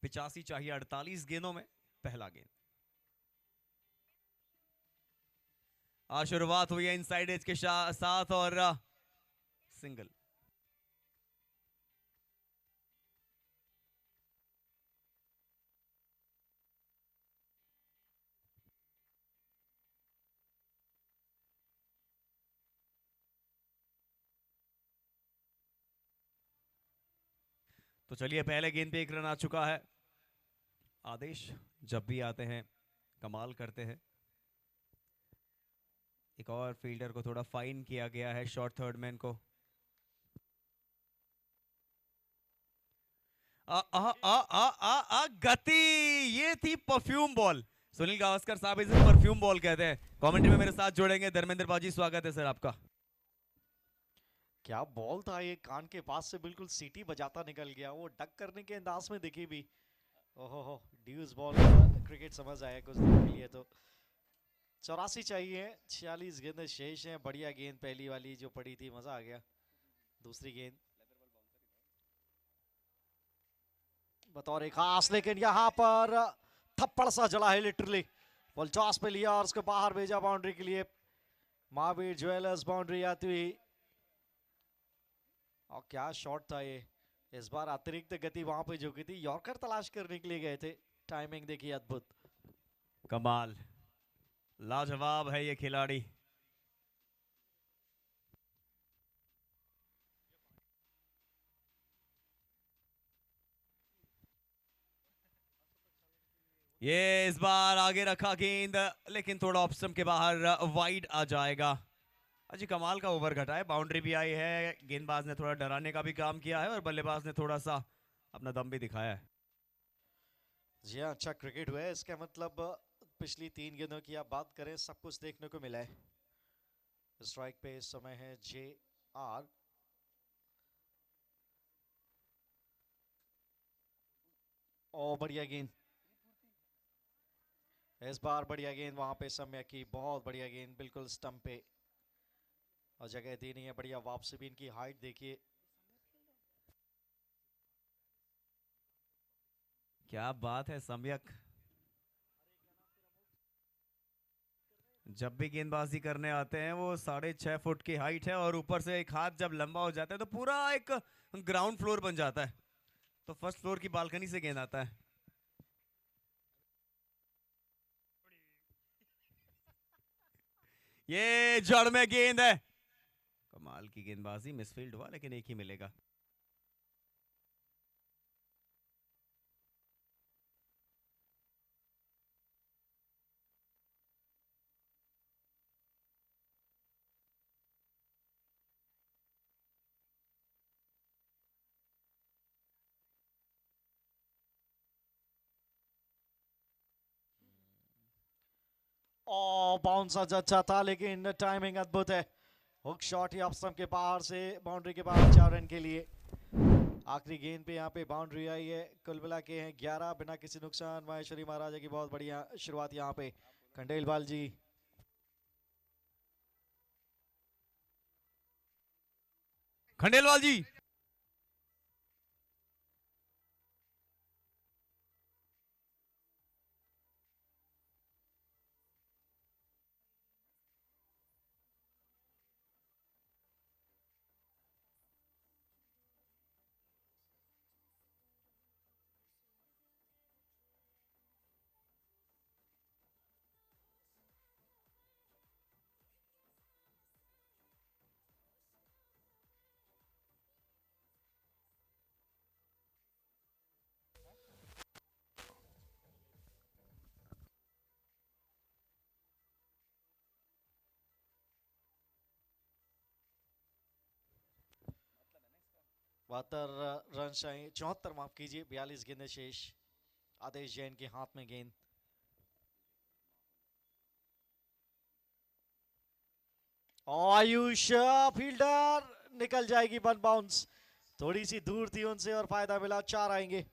85 चाहिए 48 गेंदों में पहला गेंद। शुरुआत हुई है inside as के साथ और सिंगल। तो चलिए पहले गेंद पे एक रन आ चुका है। आदेश जब भी आते हैं कमाल करते हैं। एक और फील्डर को थोड़ा फाइन किया गया है, शॉर्ट थर्ड मैन को। गति, ये थी परफ्यूम बॉल। सुनील गावस्कर साहब इसे परफ्यूम बॉल कहते हैं। कमेंट्री में मेरे साथ जोड़ेंगे धर्मेंद्र पाजी, स्वागत है सर आपका। क्या बॉल था ये, कान के पास से बिल्कुल सीटी बजाता निकल गया, वो डक करने के अंदाज में दिखी भी। ओहो, ड्यूस बॉल क्रिकेट समझ आया कुछ देर के लिए। तो 84 चाहिए, 46 गेंदें शेष हैं। बढ़िया गेंद पहली वाली जो पड़ी थी, मजा आ गया। दूसरी गेंद बतौर एक खास, लेकिन यहाँ पर थप्पड़ सा जला है लिटरली। बॉल टॉस पे लिया और उसको बाहर भेजा बाउंड्री के लिए। महावीर ज्वेलर्स बाउंड्री आती हुई। और क्या शॉट था ये, इस बार अतिरिक्त गति वहां पे जो की थी। यॉर्कर तलाश करने के लिए गए थे, टाइमिंग देखिए अद्भुत। कमाल, लाजवाब है ये खिलाड़ी। ये इस बार आगे रखा गेंद, लेकिन थोड़ा ऑफ स्टंप के बाहर वाइड आ जाएगा। अजी कमाल का ओवर घटा है, बाउंड्री भी आई है। गेंदबाज ने थोड़ा डराने का भी काम किया है और बल्लेबाज ने थोड़ा सा अपना दम भी दिखाया है। जी हाँ, अच्छा क्रिकेट हुआ है। इसका मतलब पिछली 3 गेंदों की आप बात करें, सब कुछ देखने को मिला है। स्ट्राइक पे इस समय है JR। और बढ़िया गेंद, इस बार बढ़िया गेंद वहां पे समय की, बहुत बढ़िया गेंद बिल्कुल स्टंप पे, और जगह दी नहीं है। बढ़िया वापसी भी, इनकी हाइट देखिए। क्या बात है सम्यक, जब भी गेंदबाजी करने आते हैं वो 6.5 फुट की हाइट है और ऊपर से एक हाथ जब लंबा हो जाता है तो पूरा एक ग्राउंड फ्लोर बन जाता है। तो फर्स्ट फ्लोर की बालकनी से गेंद आता है। ये जड़ में गेंद है, कमाल की गेंदबाजी। मिसफील्ड हुआ लेकिन एक ही मिलेगा। और बाउंस अच्छा था, लेकिन टाइमिंग अद्भुत है। हुक शॉट ही ऑफ स्टंप के बाहर से, बाउंड्री के बाहर 4 रन के लिए। आखिरी गेंद पे यहाँ पे बाउंड्री आई है। कुल मिला के हैं 11 बिना किसी नुकसान। माहेश्वरी महाराजा की बहुत बढ़िया शुरुआत यहाँ पे। खंडेलवाल जी, खंडेलवाल जी, बहत्तर रन चाहिए, 74 माफ कीजिए, 42 गेंदें शेष। आदेश जैन के हाथ में गेंद। आयुष फील्डर, निकल जाएगी वन बाउंस। थोड़ी सी दूर थी उनसे और फायदा मिला। 4 आएंगे।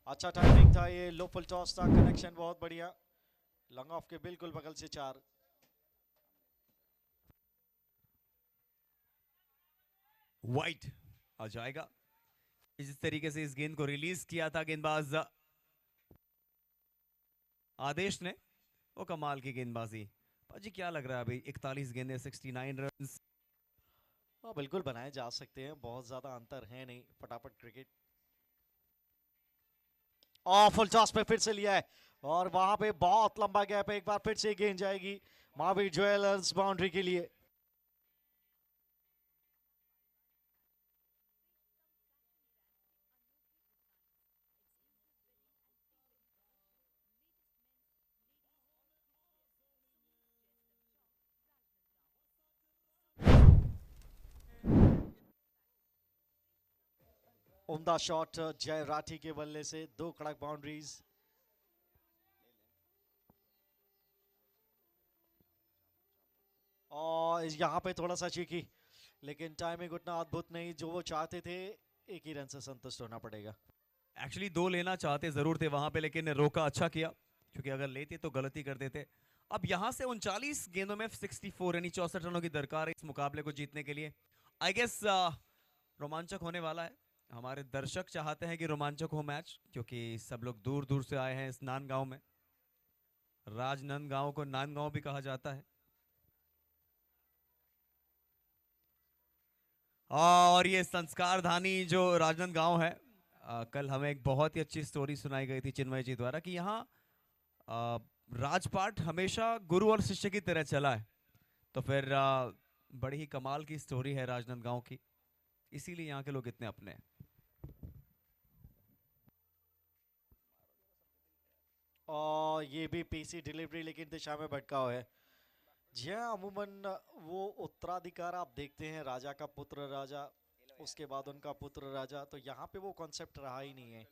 अच्छा टाइमिंग था ये, लो फुल टॉस था, कनेक्शन बहुत बढ़िया, लॉन्ग ऑफ के बिल्कुल बगल से 4। वाइट आ जाएगा। इस तरीके से इस गेंद को रिलीज किया था गेंदबाज आदेश ने, वो कमाल की गेंदबाजी। पाजी क्या लग रहा है अभी 41 गेंदें 69 रन? हाँ बिल्कुल बनाए जा सकते हैं, बहुत ज्यादा अंतर है नहीं, फटाफट क्रिकेट। और फुल टॉस पे फिर से लिया है और वहां पे बहुत लंबा गैप है, एक बार फिर से गेंद जाएगी महावीर ज्वेलर्स बाउंड्री के लिए। उम्दा शॉट जय राठी के बल्ले से, 2 कड़क बाउंड्रीज। और यहाँ पे थोड़ा सा चीकी, लेकिन टाइमिंग उतना अद्भुत नहीं, जो वो चाहते थे, एक ही रन से संतुष्ट होना पड़ेगा। एक्चुअली 2 लेना चाहते जरूर थे वहां पे, लेकिन रोका अच्छा किया, क्योंकि अगर लेते तो गलती कर देते। अब यहां से 39 गेंदों में 64 यानी 64 रनों की दरकार है इस मुकाबले को जीतने के लिए। आई गेस रोमांचक होने वाला है। हमारे दर्शक चाहते हैं कि रोमांचक हो मैच, क्योंकि सब लोग दूर दूर से आए हैं इस नांदगांव में। राजनांदगांव को नांदगांव भी कहा जाता है। और ये संस्कार धानी जो राजनांदगांव है, कल हमें एक बहुत ही अच्छी स्टोरी सुनाई गई थी चिन्मय जी द्वारा कि यहाँ राजपाट हमेशा गुरु और शिष्य की तरह चला है। तो फिर बड़ी ही कमाल की स्टोरी है राजनांदगांव की, इसीलिए यहाँ के लोग इतने अपने हैं। और ये भी पीसी डिलीवरी, लेकिन दिशा में भटकाव है। जी हाँ, अमूमन वो उत्तराधिकार आप देखते हैं, राजा का पुत्र राजा, उसके बाद उनका पुत्र राजा, तो यहाँ पे वो कॉन्सेप्ट रहा ही नहीं है।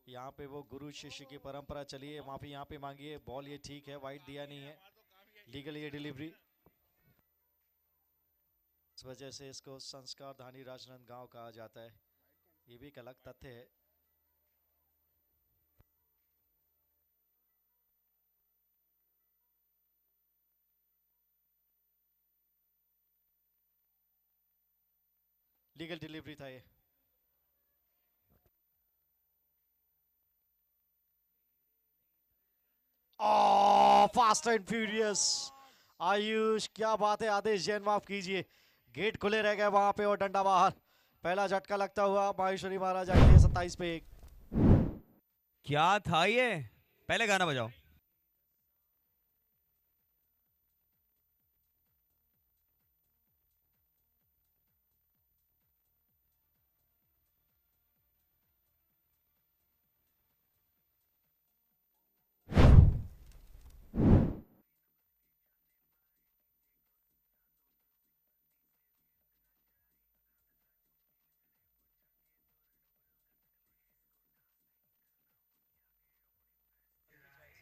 यहाँ पे वो गुरु शिष्य की परंपरा चलिए, माफी यहाँ पे मांगिए, बॉल ये ठीक है, वाइट दिया नहीं है, लीगल ये डिलीवरी, इस वजह से इसको संस्कार धानी राजनांदगांव कहा जाता है। ये भी एक अलग तथ्य है। लीगल डिलीवरी था ये। फास्ट एंड फ्यूरियस आयुष, क्या बात है, आदेश जैन माफ कीजिए, गेट खुले रह गए वहां पे और डंडा बाहर। पहला झटका लगता हुआ माहेश्वरी महाराजा के लिए 27 पे 1। क्या था ये? पहले गाना बजाओ।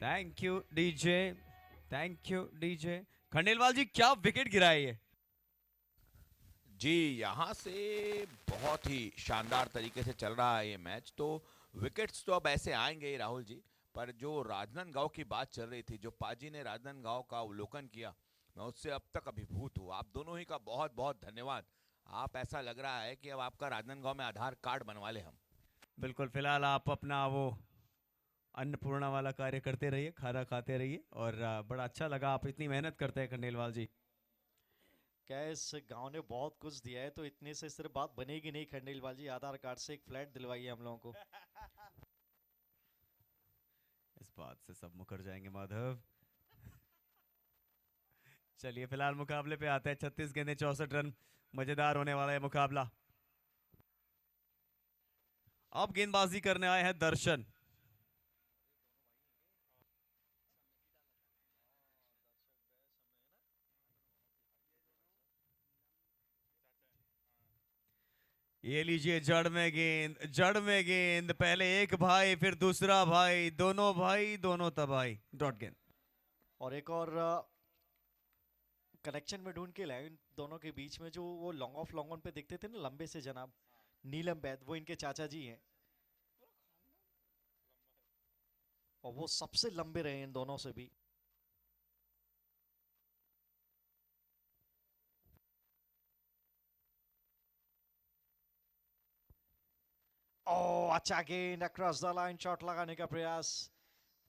Thank you DJ, thank you DJ. Khandelwal ji क्या विकेट गिराए ये? जी यहाँ से बहुत ही शानदार तरीके से चल रहा है ये मैच। तो विकेट्स तो अब ऐसे आएंगे ही राहुल जी, पर जो राजनांदगांव की बात चल रही थी, जो पाजी ने राजनांदगांव का अवलोकन किया, मैं उससे अब तक अभिभूत हूँ। आप दोनों ही का बहुत बहुत धन्यवाद। आप, ऐसा लग रहा है कि अब आपका राजनांदगांव में आधार कार्ड बनवा ले हम। बिल्कुल, फिलहाल आप अपना वो अन्नपूर्णा वाला कार्य करते रहिए, खाना खाते रहिए, और बड़ा अच्छा लगा आप इतनी मेहनत करते हैं खंडेलवाल जी। क्या इस गांव ने बहुत कुछ दिया है, तो इतने से सिर्फ बात बनेगी नहीं खंडेलवाल जी, आधार कार्ड से एक फ्लैट दिलवाइए हम लोगों को। इस बात से सब मुकर जाएंगे माधव। चलिए फिलहाल मुकाबले पे आते हैं। 36 गेंदें 64 रन, मजेदार होने वाला है मुकाबला। अब गेंदबाजी करने आए हैं दर्शन। ये लीजिए जड़ में गेंद, जड़ में गेंद, पहले एक भाई फिर दूसरा भाई, दोनों भाई दोनों तबाही, डॉट गेंद। और एक और कनेक्शन में ढूंढ के लाए इन दोनों के बीच में, जो वो लॉन्ग ऑफ लॉन्ग ऑन पे दिखते थे ना लंबे से जनाब, नीलम बैद, वो इनके चाचा जी हैं। और वो सबसे लंबे रहे इन दोनों से भी। ओ अच्छा गेंद अक्रॉस द लाइन, शॉट लगाने का प्रयास।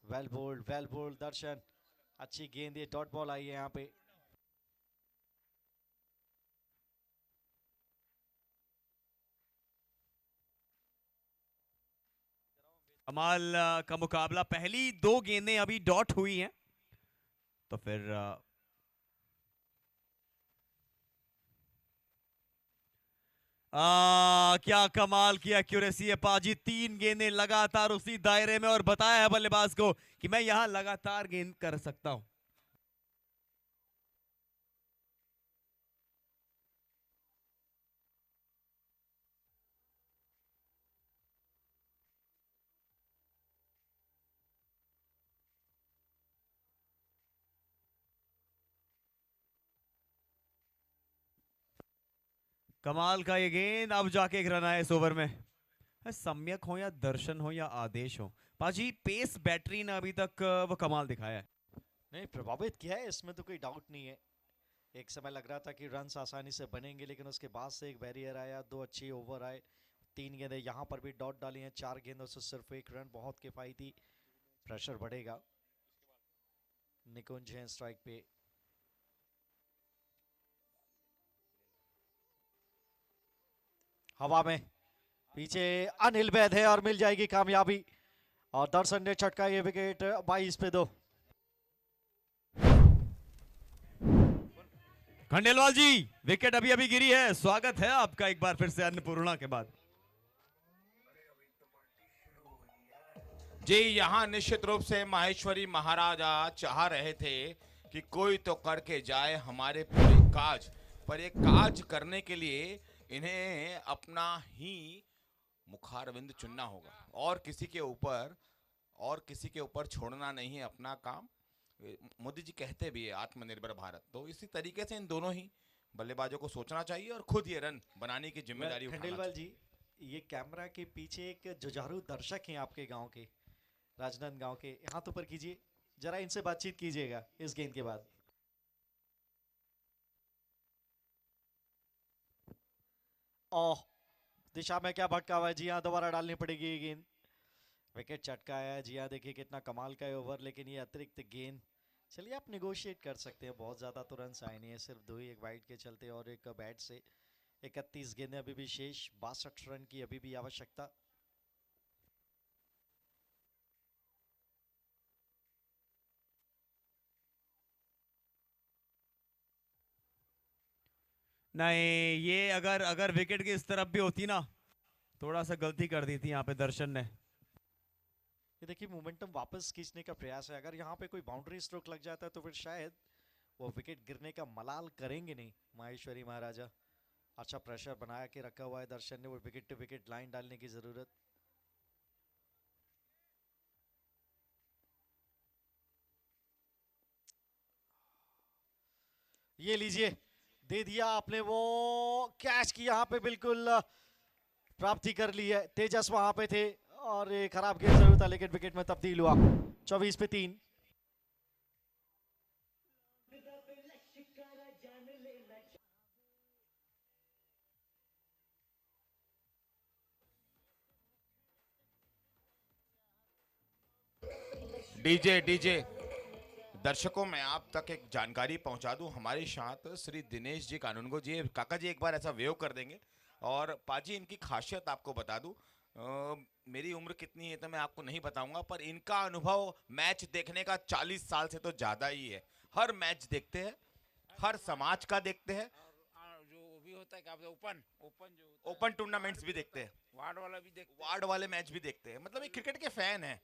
वेल बोल्ड दर्शन, अच्छी गेंद, ये डॉट बॉल आई है यहाँ पे। कमाल का मुकाबला, पहली 2 गेंदें अभी डॉट हुई हैं, तो फिर क्या कमाल की एक्यूरेसी है पाजी। 3 गेंदें लगातार उसी दायरे में, और बताया है बल्लेबाज को कि मैं यहां लगातार गेंद कर सकता हूं। कमाल का ये गेंद, अब जाके एक रन आया इस ओवर में। सम्यक हो या दर्शन हो या आदेश हो, पाजी पेस बैटरी ने अभी तक वो कमाल दिखाया है। नहीं, प्रभावित किया है, इसमें तो कोई डाउट नहीं है। एक समय लग रहा था कि रन्स आसानी से बनेंगे, लेकिन उसके बाद से एक बैरियर आया, 2 अच्छे ओवर आए, 3 गेंदें यहाँ पर भी डॉट डाली हैं, 4 गेंदों से सिर्फ 1 रन, बहुत किफायती। प्रेशर बढ़ेगा, निकुंज हैं स्ट्राइक पे। हवा में पीछे अनिल वैद है और मिल जाएगी कामयाबी, और दर्शन ने छटका ये विकेट 22 पे 2। खंडेलवाल जी, विकेट अभी अभी गिरी है, स्वागत है आपका एक बार फिर से अन्नपूर्णा के बाद। जी, यहाँ निश्चित रूप से माहेश्वरी महाराजा चाह रहे थे कि कोई तो करके जाए हमारे पूरे काज, पर ये काज करने के लिए इन्हें अपना ही मुखारविंद चुनना होगा, और किसी के ऊपर छोड़ना नहीं है अपना काम। मोदी जी कहते भी है आत्मनिर्भर भारत, तो इसी तरीके से इन दोनों ही बल्लेबाजों को सोचना चाहिए और खुद ये रन बनाने की जिम्मेदारी उठाना खंडेलवाल चाहिए। जी, ये कैमरा के पीछे एक जुझारू दर्शक हैं आपके गांव के, राजनांदगांव के, हाथ ऊपर कीजिए, जरा इनसे बातचीत कीजिएगा इस गेंद के बाद। ओह, दिशा में क्या भटका हुआ है, जी हाँ, दोबारा डालनी पड़ेगी ये गेंद। विकेट चटका है, जी हाँ, देखिए कितना कमाल का है ओवर, लेकिन ये अतिरिक्त गेंद, चलिए आप निगोशिएट कर सकते हैं, बहुत ज़्यादा तो रन आए नहीं है, सिर्फ 2 ही, एक वाइड के चलते और एक बैट से। 31 गेंदें अभी भी शेष, 62 रन की अभी भी आवश्यकता। नहीं, ये अगर अगर विकेट की इस तरफ भी होती ना, थोड़ा सा गलती कर दी थी यहाँ पे दर्शन ने। ये देखिए मोमेंटम वापस खींचने का प्रयास है, अगर यहाँ पे कोई बाउंड्री स्ट्रोक लग जाता है तो फिर शायद वो विकेट गिरने का मलाल करेंगे नहीं माहेश्वरी महाराजा। अच्छा प्रेशर बनाया के रखा हुआ है दर्शन ने, वो विकेट टू विकेट लाइन डालने की जरूरत। ये लीजिए, दे दिया आपने वो कैच की, यहाँ पे बिल्कुल प्राप्ति कर ली है। तेजस वहां पे थे और ये खराब गेंद जरूर था, लेकिन विकेट में तब्दील हुआ। 24 पे 3। डीजे डीजे दर्शकों, मैं आप तक एक जानकारी पहुंचा दूं, हमारे साथ श्री दिनेश जी कानूनगो जी, काका जी एक बार ऐसा वेव कर देंगे। और पाजी, इनकी खासियत आपको बता दूं, मेरी उम्र कितनी है तो मैं आपको नहीं बताऊंगा, पर इनका अनुभव मैच देखने का 40 साल से तो ज्यादा ही है। हर मैच देखते हैं, हर समाज का देखते हैं, जो भी होता है क्या बोलते हैं, ओपन ओपन जो होता ओपन टूर्नामेंट्स भी देखते हैं, है, वार्ड वाला भी देखते वार्ड वाले मैच भी देखते हैं, मतलब ये क्रिकेट के फैन हैं।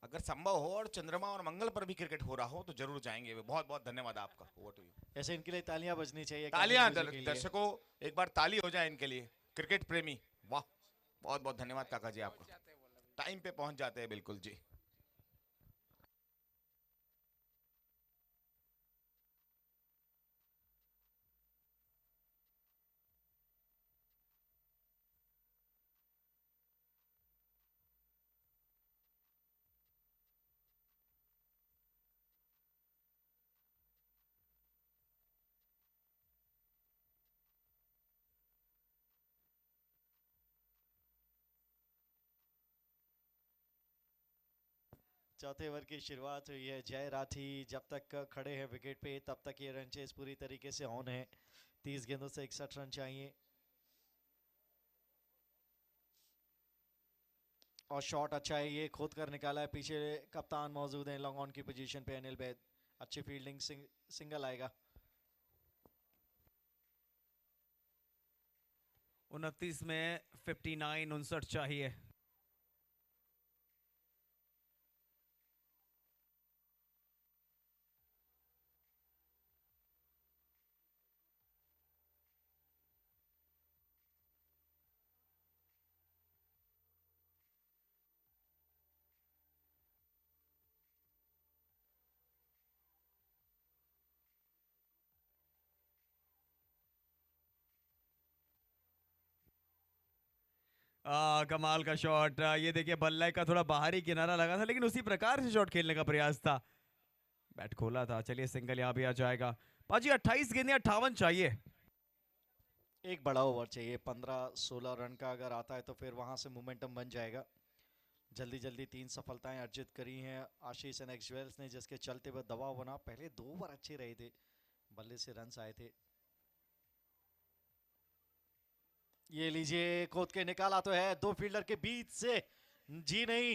अगर संभव हो और चंद्रमा और मंगल पर भी क्रिकेट हो रहा हो तो जरूर जाएंगे। बहुत बहुत धन्यवाद आपका, ओवर टू यू। ऐसे इनके लिए तालियां बजनी चाहिए, तालियां कानूनगो जी के लिए। दर्शकों, एक बार ताली हो जाए इनके लिए, क्रिकेट प्रेमी, वाह, बहुत बहुत धन्यवाद काका जी आपका, टाइम पे पहुंच जाते हैं बिल्कुल जी। चौथे ओवर की शुरुआत हुई है। जय राठी जब तक खड़े हैं विकेट पे तब तक ये रन चेस पूरी तरीके से ऑन है। 30 गेंदों से 61 रन चाहिए और शॉट अच्छा है, ये खोद कर निकाला है। पीछे कप्तान मौजूद हैं लॉन्ग ऑन की पोजीशन पे अनिल बैद। अच्छी फील्डिंग, सिंगल आएगा। 29 में 59 चाहिए। कमाल का शॉट। ये देखिए बल्ले का थोड़ा बाहरी किनारा लगा था लेकिन उसी प्रकार से शॉट खेलने का प्रयास था। बैट खोला था। चलिए सिंगल यहाँ भी आ जाएगा। पाजी 28 गेंदें 58 चाहिए। एक बड़ा ओवर चाहिए। 15-16 रन का अगर आता है तो फिर वहां से मोमेंटम बन जाएगा। जल्दी जल्दी 3 सफलताएं अर्जित करी हैं आशीष एंड एक्स ज्वेल्स ने, जिसके चलते हुए दबाव बना। पहले 2 ओवर अच्छे रहे थे, बल्ले से रन आए थे। ये लीजिए खोद के निकाला तो है 2 फील्डर के बीच से। जी नहीं,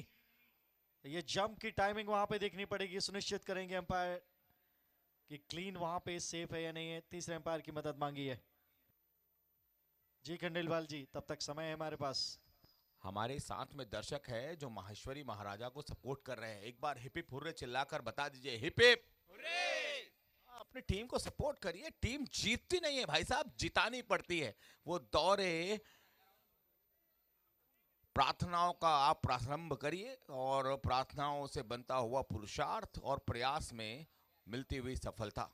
ये जंप की टाइमिंग वहां पे देखनी पड़ेगी। सुनिश्चित करेंगे अंपायर कि क्लीन वहां पे सेफ है या नहीं है। तीसरे अंपायर की मदद मांगी है। जी खंडेलवाल जी, तब तक समय है हमारे पास। हमारे साथ में दर्शक है जो माहेश्वरी महाराजा को सपोर्ट कर रहे हैं। एक बार हिप हिप हुर्रे चिल्लाकर बता दीजिए, हिप हिप अपनी टीम को सपोर्ट करिए। टीम जीतती नहीं है भाई साहब, जितानी पड़ती है। वो दौरे प्रार्थनाओं का आप प्रारंभ करिए और प्रार्थनाओं से बनता हुआ पुरुषार्थ और प्रयास में मिलती हुई सफलता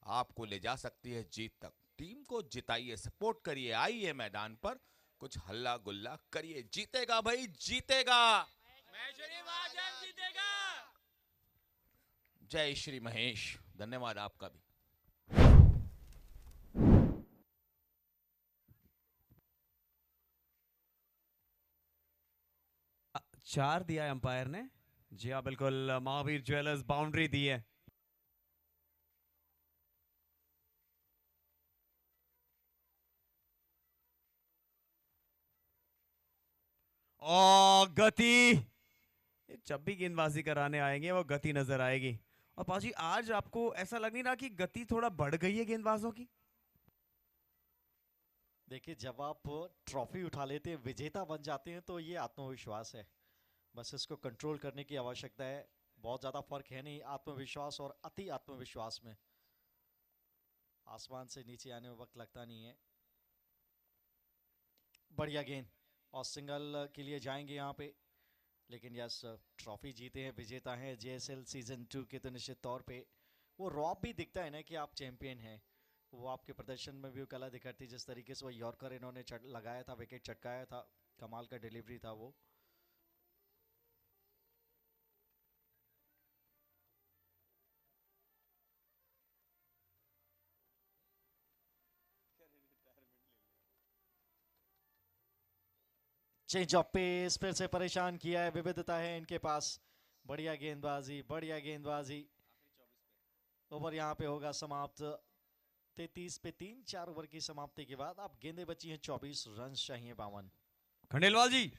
आपको ले जा सकती है जीत तक। टीम को जिताइए, सपोर्ट करिए, आइए मैदान पर, कुछ हल्ला गुल्ला करिए। जीतेगा भाई, जीतेगा। जय श्री महेश। धन्यवाद आपका भी। 4 दिया है अंपायर ने। जी हाँ बिल्कुल, महावीर ज्वेलर्स बाउंड्री दी है। और गति, जब भी गेंदबाजी कराने आएंगे वो गति नजर आएगी। और पाजी आज आपको ऐसा लग नहीं रहा कि गति थोड़ा बढ़ गई है गेंदबाजों की? देखिए जब आप ट्रॉफी उठा लेते हैं, विजेता बन जाते हैं, तो ये आत्मविश्वास है। बस इसको कंट्रोल करने की आवश्यकता है। बहुत ज्यादा फर्क है नहीं आत्मविश्वास और अति आत्मविश्वास में। आसमान से नीचे आने में वक्त लगता नहीं है। बढ़िया गेंद और सिंगल के लिए जाएंगे यहाँ पे। लेकिन यस, ट्रॉफी जीते हैं, विजेता हैं जेएसएल सीजन 2 के, तो निश्चित तौर पे वो रॉब भी दिखता है ना कि आप चैंपियन हैं। वो आपके प्रदर्शन में भी वो कला दिखती, जिस तरीके से वो यॉर्कर इन्होंने लगाया था, विकेट चटकाया था, कमाल का डिलीवरी था वो। चेंज ऑफ पेस फिर से परेशान किया है। विविधता है इनके पास। बढ़िया गेंदबाजी, बढ़िया गेंदबाजी। ओवर यहाँ पे होगा समाप्त। 33 पे 3, 4 ओवर की समाप्ति के बाद अब गेंदें बची हैं 24, रन चाहिए 52। खंडेलवाल जी,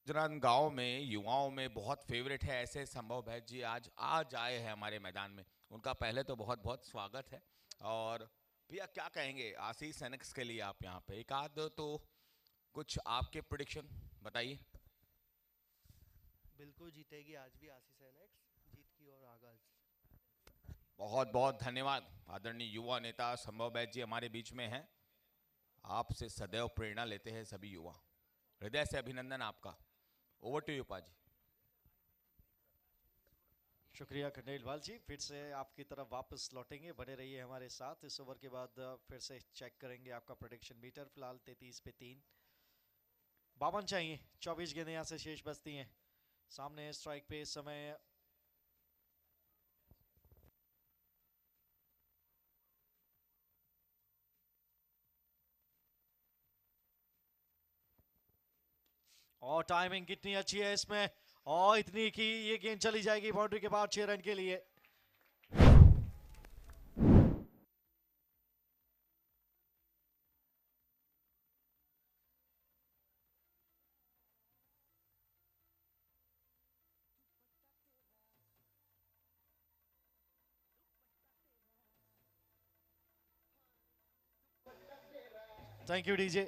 गांव में युवाओं में बहुत फेवरेट है ऐसे संभव भैद जी, आज आए हैं हमारे मैदान में। उनका पहले तो बहुत बहुत स्वागत है। और भैया क्या कहेंगे आशीष एनेक्स के लिए आप यहाँ पे? एक आध तो कुछ आपके प्रेडिक्शन बताइए। बिल्कुल जीतेगी आज भी आशीष एनेक्स, जीत की और आगाज। बहुत बहुत धन्यवाद। आदरणीय युवा नेता संभव बैद जी हमारे बीच में हैं। आपसे सदैव प्रेरणा लेते हैं सभी युवा। हृदय से अभिनंदन आपका। ओवर टू यू पाजी। शुक्रिया खंडेलवाल जी। फिर से आपकी तरफ वापस लौटेंगे, बने रहिए हमारे साथ। इस ओवर के बाद फिर से चेक करेंगे आपका प्रेडिक्शन मीटर। फिलहाल 33 पे 3, 52 चाहिए। 24 गेंदें यहाँ से शेष बचती हैं। सामने स्ट्राइक पे इस समय और टाइमिंग कितनी अच्छी है इसमें। और इतनी की ये गेंद चली जाएगी बाउंड्री के बाद 6 रन के लिए। Thank you DJ.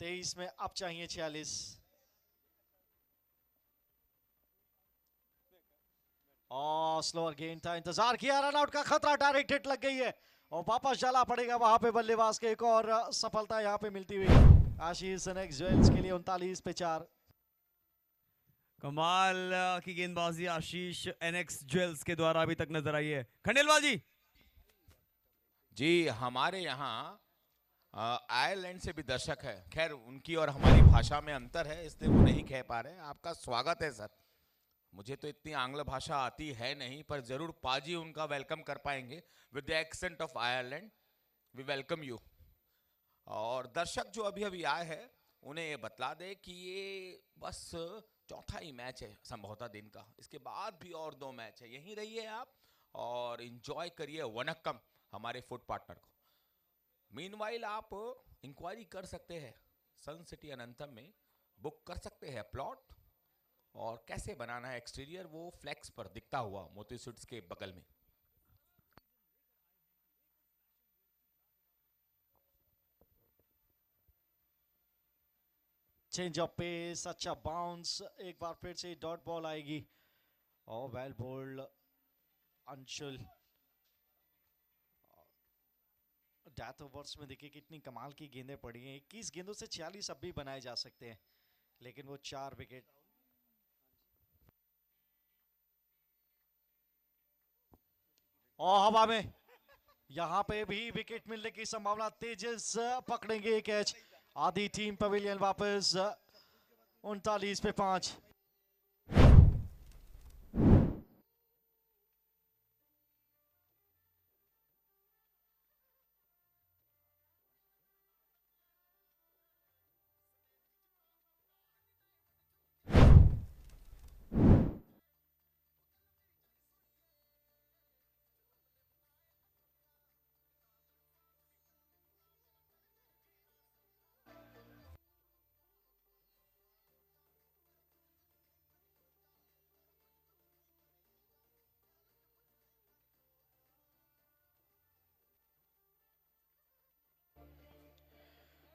23 में अब चाहिए 46। और स्लोअर गेंद था, इंतजार किया, रन आउट का खतरा, डायरेक्ट हिट लग गई है और वापस जाना पड़ेगा वहां पे बल्लेबाज के। एक और सफलता यहां पे मिलती हुई आशीष एनएक्स ज्वेल्स के लिए 39 पे 4। कमाल की गेंदबाजी आशीष एनएक्स ज्वेल्स के द्वारा अभी तक नजर आई है। खंडेलवाल जी। जी, हमारे यहाँ आयरलैंड से भी दर्शक है। खैर उनकी और हमारी भाषा में अंतर है, इसलिए वो नहीं कह पा रहे। आपका स्वागत है सर। मुझे तो इतनी आंग्ल भाषा आती है नहीं, पर जरूर पाजी उनका वेलकम कर पाएंगे with the accent of Ireland. We welcome you. और दर्शक जो अभी अभी आए हैं उन्हें ये बतला दे कि ये बस चौथा ही मैच है संभवतः दिन का। इसके बाद भी और 2 मैच है। यहीं रहिए आप और इंजॉय करिए वनक्कम हमारे फुट पार्टनर को। मीनवाइल आप इंक्वायरी कर सकते हैं सन सिटी अनंतम में, बुक कर सकते हैं प्लॉट, और कैसे बनाना है एक्सटीरियर वो फ्लैक्स पर दिखता हुआ मोती स्वीट्स के बगल में। चेंज ऑफ पेस, अच्छा बाउंस, एक बार फिर से डॉट बॉल आएगी और well bowled Anshul. Death overs में देखिए कितनी कमाल की गेंदें पड़ी हैं। 21 गेंदों से 46 अब भी बनाए जा सकते हैं, लेकिन वो 4 विकेट। और हवा में यहां पे भी विकेट मिलने की संभावना। तेजस पकड़ेंगे कैच। आधी टीम पवेलियन वापस 39 पे 5।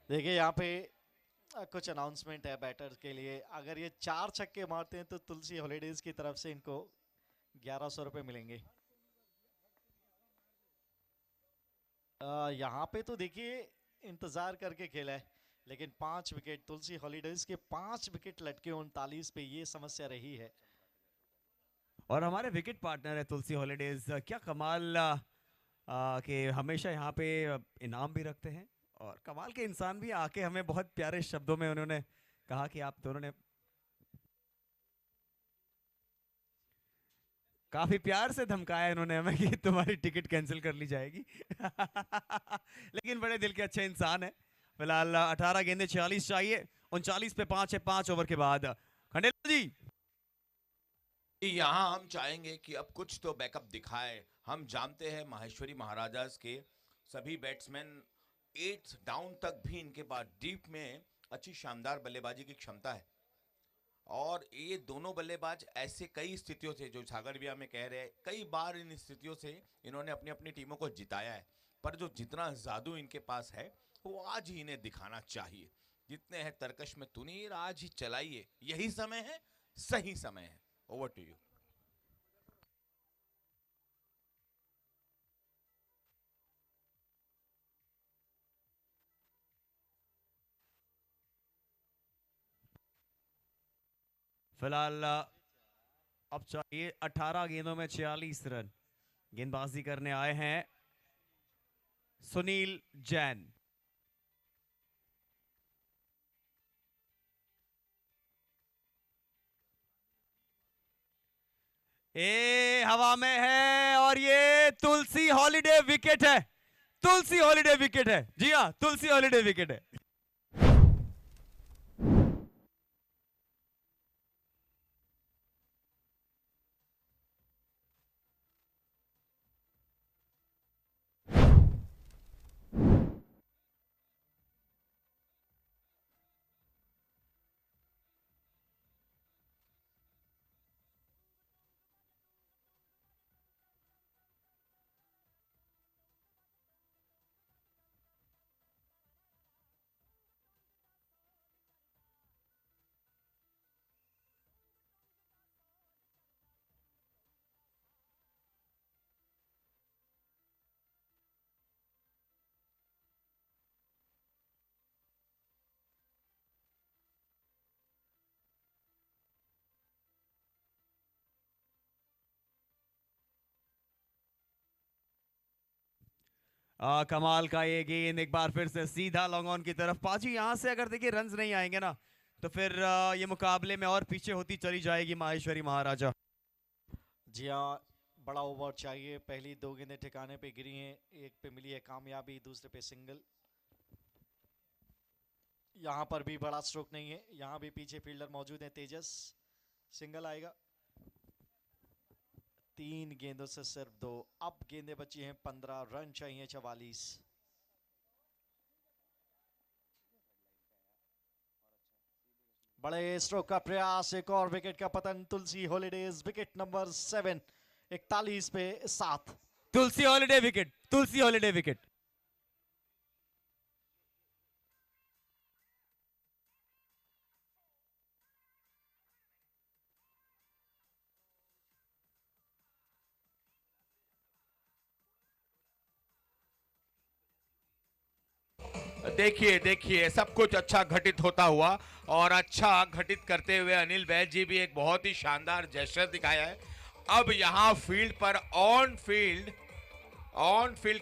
देखिए यहाँ पे कुछ अनाउंसमेंट है बैटर्स के लिए। अगर ये 4 छक्के मारते हैं तो तुलसी हॉलीडेज की तरफ से इनको 1100 रुपए मिलेंगे। यहाँ पे तो देखिए इंतजार करके खेला है, लेकिन 5 विकेट तुलसी हॉलीडेज के 5 विकेट लटके 39 पे, ये समस्या रही है। और हमारे विकेट पार्टनर है तुलसी हॉलीडेज। क्या कमाल के हमेशा यहाँ पे इनाम भी रखते हैं, और कमाल के इंसान भी। आके हमें बहुत प्यारे शब्दों में उन्होंने कहा कि आप दोनों ने काफी प्यार से धमकाया इन्होंने हमें कि तुम्हारी टिकट कैंसिल कर ली जाएगी। लेकिन बड़े दिल के अच्छे इंसान है। फिलहाल 18 गेंदे 46 चाहिए, 39 पे 5 है 5 ओवर के बाद। खंडेलवाल जी। यहाँ हम चाहेंगे कि अब कुछ तो बैकअप दिखाए। हम जानते हैं माहेश्वरी महाराजास के सभी बैट्समैन 8 डाउन तक भी इनके पास डीप में अच्छी शानदार बल्लेबाजी की क्षमता है, और ये दोनों बल्लेबाज ऐसे कई स्थितियों से, जो सागर भैया में कह रहे हैं, कई बार इन स्थितियों से इन्होंने अपनी अपनी टीमों को जिताया है। पर जो जितना जादू इनके पास है वो आज ही इन्हें दिखाना चाहिए। जितने हैं तरकश में तुनीर, आज ही चलाइए, यही समय है, सही समय है। Over to you. फिलहाल अब चाहिए 18 गेंदों में 46 रन। गेंदबाजी करने आए हैं सुनील जैन। ए हवा में है, और ये तुलसी हॉलीडे विकेट है। तुलसी हॉलीडे विकेट है। जी हाँ, तुलसी हॉलीडे विकेट है। कमाल का ये गेंद एक बार फिर से सीधा लॉन्ग ऑन की तरफ। पाजी यहाँ से अगर देखिए रन्स नहीं आएंगे ना तो फिर ये मुकाबले में और पीछे होती चली जाएगी माहेश्वरी महाराजा। जी हाँ, बड़ा ओवर चाहिए। पहली 2 गेंदें ठिकाने पे गिरी हैं, एक पे मिली है कामयाबी, दूसरे पे सिंगल। यहाँ पर भी बड़ा स्ट्रोक नहीं है, यहाँ भी पीछे फील्डर मौजूद है तेजस। सिंगल आएगा। 3 गेंदों से सिर्फ 2। अब गेंदें बची हैं 15, रन चाहिए 44। बड़े स्ट्रोक का प्रयास, एक और विकेट का पतन। तुलसी हॉलीडेज विकेट नंबर 7, 41 पे 7। तुलसी हॉलीडे विकेट, तुलसी हॉलीडे विकेट। देखिए देखिए सब कुछ अच्छा घटित होता हुआ और अच्छा घटित करते हुए अनिल बैज जी भी एक बहुत ही शानदार जेस्चर दिखाया है। अब यहाँ फील्ड पर ऑन फील्ड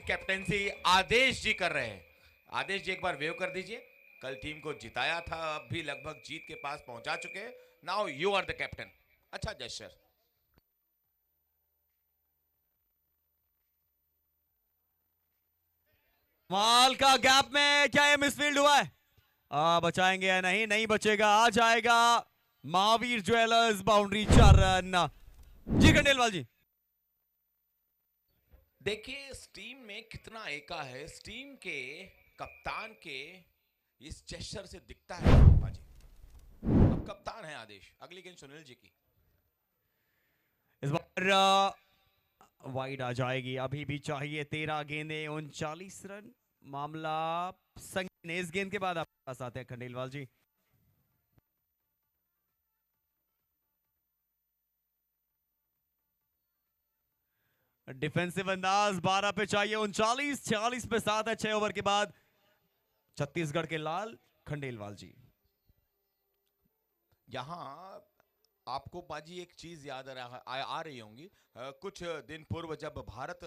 कैप्टेंसी आदेश जी कर रहे हैं। आदेश जी एक बार वेव कर दीजिए। कल टीम को जिताया था, अब भी लगभग जीत के पास पहुंचा चुके हैं। Now you are the captain. अच्छा जेस्चर। माल का गैप में क्या ये मिसफील्ड हुआ है? बचाएंगे या नहीं? नहीं बचेगा। आ जाएगा महावीर ज्वेलर्स, बाउंड्री 4 रन। जी खंडेलवाल जी। देखिए स्टीम में कितना एका है। स्टीम के कप्तान के इस जेस्चर से दिखता है बाजी। अब कप्तान है आदेश। अगली गेंद सुनील जी की। इस बार वाइड आ जाएगी। अभी भी चाहिए 13 गेंदें, 39 रन। मामला संगीन है। इस गेंद के बाद आपके पास आते हैं खंडेलवाल जी। डिफेंसिव अंदाज। 12 पे चाहिए 39, 46 पे 7 है 6 ओवर के बाद। छत्तीसगढ़ के लाल खंडेलवाल जी। यहां आपको बाजी एक चीज याद आ रही होंगी। कुछ दिन पूर्व जब भारत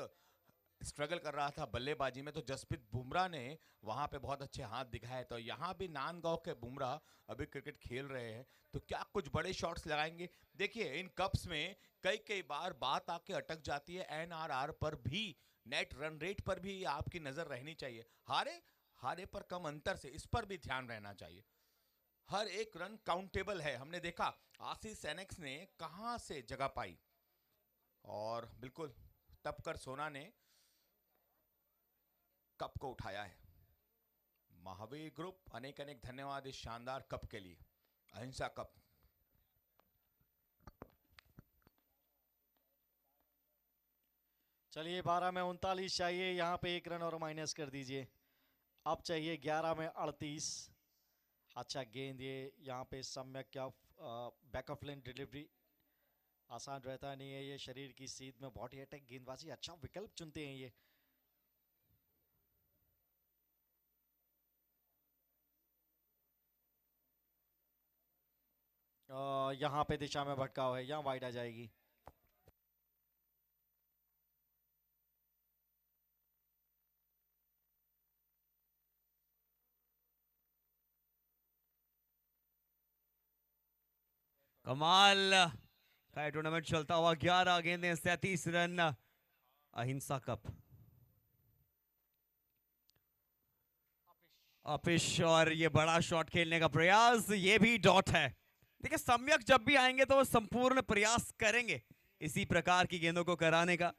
स्ट्रगल कर रहा था बल्लेबाजी में तो जसप्रीत बुमराह ने वहां पे बहुत अच्छे हाथ दिखाए। तो यहाँ भी नांदगांव के बुमराह अभी क्रिकेट खेल रहे हैं तो क्या कुछ बड़े शॉट्स लगाएंगे? देखिए इन कप्स में कई बार बात आके अटक जाती है। एनआरआर पर भी, नेट रन रेट पर भी आपकी नजर रहनी चाहिए। हारे पर कम अंतर से, इस पर भी ध्यान रहना चाहिए। हर एक रन काउंटेबल है। हमने देखा आशीष एनेक्स ने कहां से जगह पाई और बिल्कुल तपकर सोना ने कप को उठाया है। महावीर ग्रुप अनेक धन्यवाद इस शानदार कप के लिए। अहिंसा कप। चलिए 12 में 39 चाहिए, यहाँ पे 1 रन और माइनस कर दीजिए। अब चाहिए 11 में 38। अच्छा गेंद ये, यहाँ पे सम्यक क्या बैक ऑफ लाइन डिलीवरी आसान रहता नहीं है। ये शरीर की सीध में बॉडी अटैक गेंदबाजी अच्छा विकल्प चुनते हैं ये। यहाँ पे दिशा में भटकाव है, यहाँ वाइड आ जाएगी। कमाल का टूर्नामेंट चलता हुआ। 11 गेंदें, 37 रन। अहिंसा कप। अपिश और ये बड़ा शॉट खेलने का प्रयास, ये भी डॉट है। देखिए सम्यक जब भी आएंगे तो वो संपूर्ण प्रयास करेंगे इसी प्रकार की गेंदों को कराने का।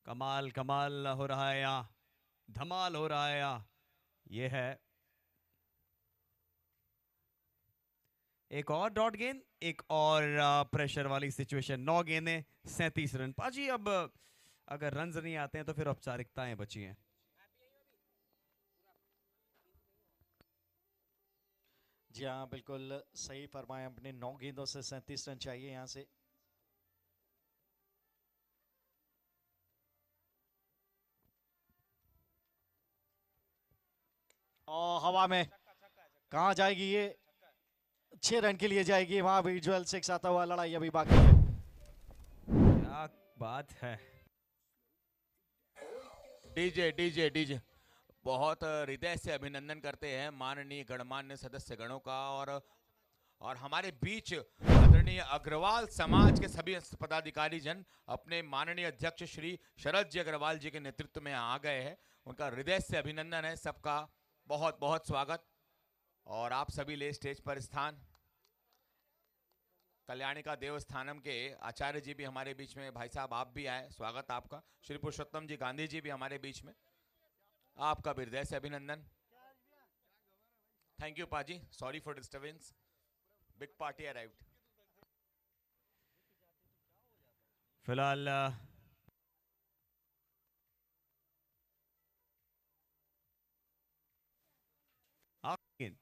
कमाल हो रहा है यहाँ, धमाल हो रहा है यहाँ। ये है एक और डॉट गेंद, एक और प्रेशर वाली सिचुएशन। 9 गेंदें, 37 रन। पाजी अब अगर रन्स नहीं आते हैं तो फिर औपचारिकताएं बची हैं। जी हाँ बिल्कुल सही फरमाया अपने। 9 गेंदों से 37 रन चाहिए यहाँ से। और हवा में कहाँ जाएगी ये? 6 रन के लिए जाएगी। वहां भी ज्वेल 6 आता हुआ, लड़ाई अभी बाकी है। बात है। डीजे डीजे डीजे बहुत हृदय से अभिनंदन करते हैं माननीय गणमान्य सदस्य गणों का, और हमारे बीच आदरणीय अग्रवाल समाज के सभी पदाधिकारी जन अपने माननीय अध्यक्ष श्री शरद जी अग्रवाल जी के नेतृत्व में आ गए हैं। उनका हृदय से अभिनंदन है, सबका बहुत बहुत स्वागत। और आप सभी ले स्टेज पर स्थान। कल्याणिका देवस्थानम के आचार्य जी भी हमारे बीच में, भाई साहब आप भी आए, स्वागत आपका। श्री पुरुषोत्तम जी गांधी जी भी हमारे बीच में, आपका भी हृदय से अभिनंदन। थैंक यू पाजी, sorry for disturbance, big party arrived. फिलहाल गेंद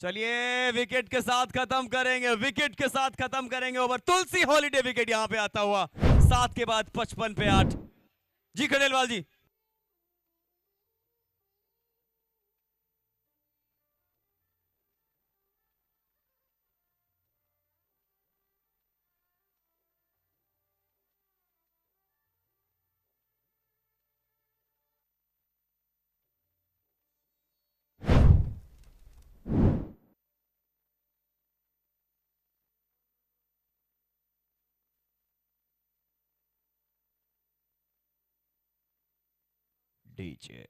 चलिए विकेट के साथ खत्म करेंगे, विकेट के साथ खत्म करेंगे ओवर। तुलसी हॉलीडे विकेट यहां पे आता हुआ 7 के बाद 55 पे 8। जी खंडेलवाल जी। डीजे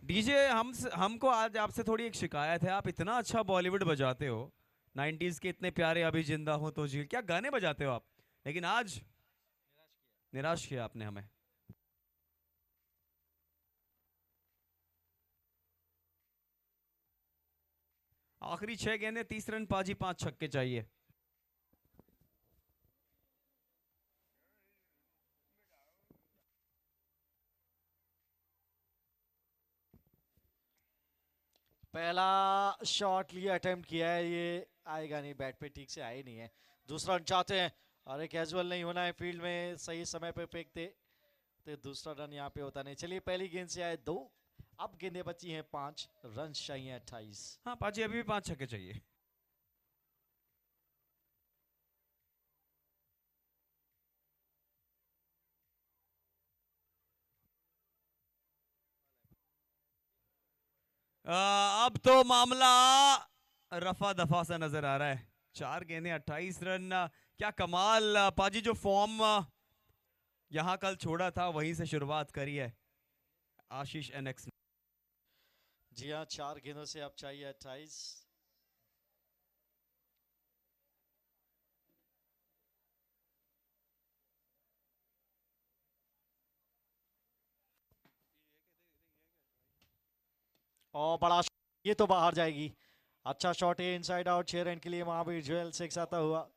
डीजे हमको आज आपसे थोड़ी एक शिकायत है। आप इतना अच्छा बॉलीवुड बजाते हो, 90s के इतने प्यारे अभी जिंदा हो तो जी, क्या गाने बजाते हो आप, लेकिन आज निराश किया आपने हमें। आखिरी 6 गेंदें 30 रन पाजी, 5 छक्के चाहिए। पहला शॉट लिए अटेम्प्ट किया है, ये आएगा नहीं, बैट पे ठीक से आए नहीं है। दूसरा रन चाहते हैं, अरे कैजुअल नहीं होना है, फील्ड में सही समय पे फेंकते तो दूसरा रन यहाँ पे होता नहीं। चलिए पहली गेंद से आए 2, अब गेंदें बची हैं 5, रन चाहिए 28। हाँ पाजी अभी भी 5 छक्के चाहिए। अब तो मामला रफा दफा सा नजर आ रहा है। 4 गेंदें 28 रन, क्या कमाल पाजी, जो फॉर्म यहां कल छोड़ा था वहीं से शुरुआत करी है आशीष एनएक्स ने। जी हाँ, 4 गेंदों से अब चाहिए 28। और बड़ा ये तो बाहर जाएगी। अच्छा शॉट है इनसाइड आउट 6 रन के लिए महावीर ज्वेल 6 आता हुआ।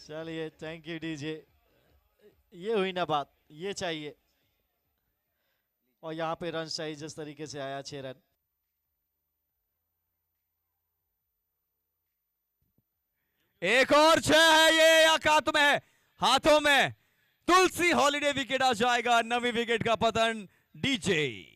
चलिए थैंक यू डीजे, ये हुई ना बात, ये चाहिए। और यहाँ पे रन चाहिए जिस तरीके से आया 6 रन। एक और 6 है ये, या हाथ में है, हाथों में। तुलसी हॉलीडे विकेट आ जाएगा, नवी विकेट का पतन डीजे।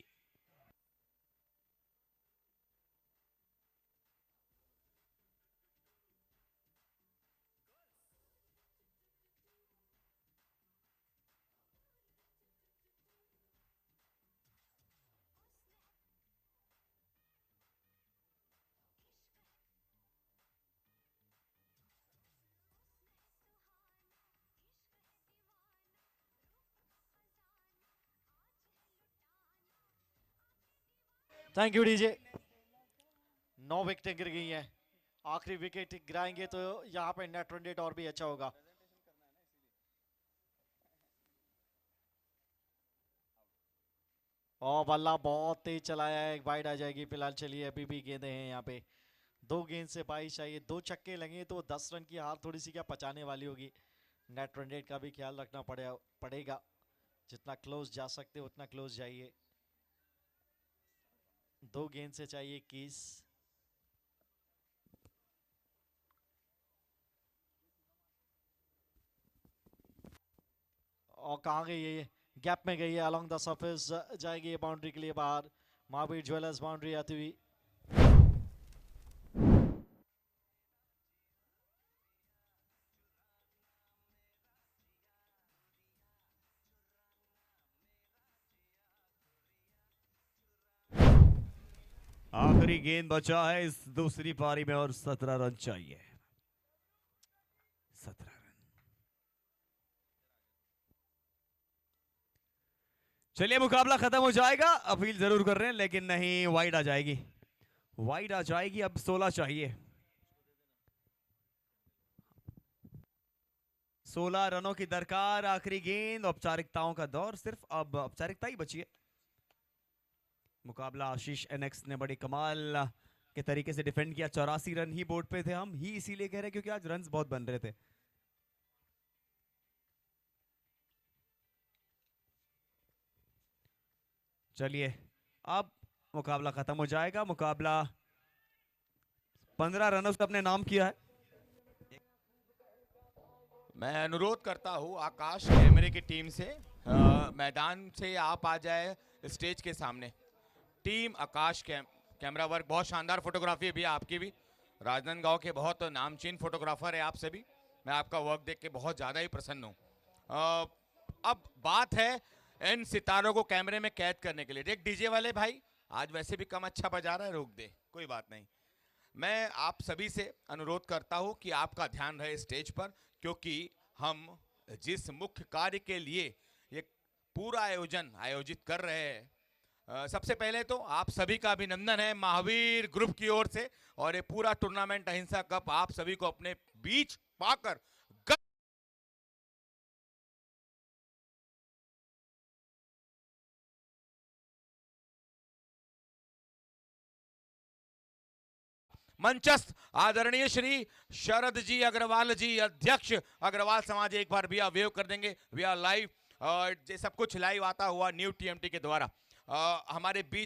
Thank you DJ. 9 विकेटें गिर गई हैं, आखिरी विकेट गिराएंगे तो यहाँ पे नेट रन रेट और भी अच्छा होगा। और बल्ला बहुत तेज चलाया है, एक वाइड आ जाएगी फिलहाल। चलिए अभी भी गेंदें हैं यहाँ पे, 2 गेंद से 22 चाहिए, 2 छक्के लगे तो 10 रन की हार थोड़ी सी क्या पचाने वाली होगी। नेट रन रेट का भी ख्याल रखना पड़ेगा, जितना क्लोज जा सकते उतना क्लोज जाइए। 2 गेंद से चाहिए 21। और कहाँ गई है ये, गैप में गई है, अलोंग द सरफेस जाएगी ये बाउंड्री के लिए बाहर। महावीर ज्वेलर्स बाउंड्री आती हुई। आखिरी गेंद बचा है इस दूसरी पारी में और 17 रन चाहिए। 17 रन। चलिए मुकाबला खत्म हो जाएगा। अपील जरूर कर रहे हैं लेकिन नहीं, वाइड आ जाएगी, वाइड आ जाएगी। अब 16 चाहिए, 16 रनों की दरकार। आखिरी गेंद, औपचारिकताओं का दौर, सिर्फ अब औपचारिकता ही बची है। मुकाबला आशीष एनएक्स ने बड़ी कमाल के तरीके से डिफेंड किया। 84 रन ही बोर्ड पे थे, हम ही इसीलिए कह रहे हैं क्योंकि आज रन्स बहुत बन रहे थे। चलिए अब मुकाबला खत्म हो जाएगा। मुकाबला 15 रनों से अपने नाम किया है। मैं अनुरोध करता हूं आकाश कैमरे की टीम से मैदान से आप आ जाए स्टेज के सामने। टीम आकाश कैमरा वर्क, बहुत शानदार फोटोग्राफी भी आपकी भी। राजनांदगांव के बहुत नामचीन फोटोग्राफर है आप सभी। मैं आपका वर्क देख के बहुत ज़्यादा ही प्रसन्न हूँ। अब बात है इन सितारों को कैमरे में कैद करने के लिए। देख डीजे वाले भाई, आज वैसे भी कम अच्छा बजा रहा है, रोक दे, कोई बात नहीं। मैं आप सभी से अनुरोध करता हूँ कि आपका ध्यान रहे स्टेज पर, क्योंकि हम जिस मुख्य कार्य के लिए ये पूरा आयोजित कर रहे हैं, सबसे पहले तो आप सभी का अभिनंदन है महावीर ग्रुप की ओर से। और ये पूरा टूर्नामेंट अहिंसा कप आप सभी को अपने बीच पाकर मंचस्थ आदरणीय श्री शरद जी अग्रवाल जी, अध्यक्ष अग्रवाल समाज, एक बार भी वेव कर देंगे। वी आर लाइव और ये सब कुछ लाइव आता हुआ न्यू टीएमटी के द्वारा हमारे बीच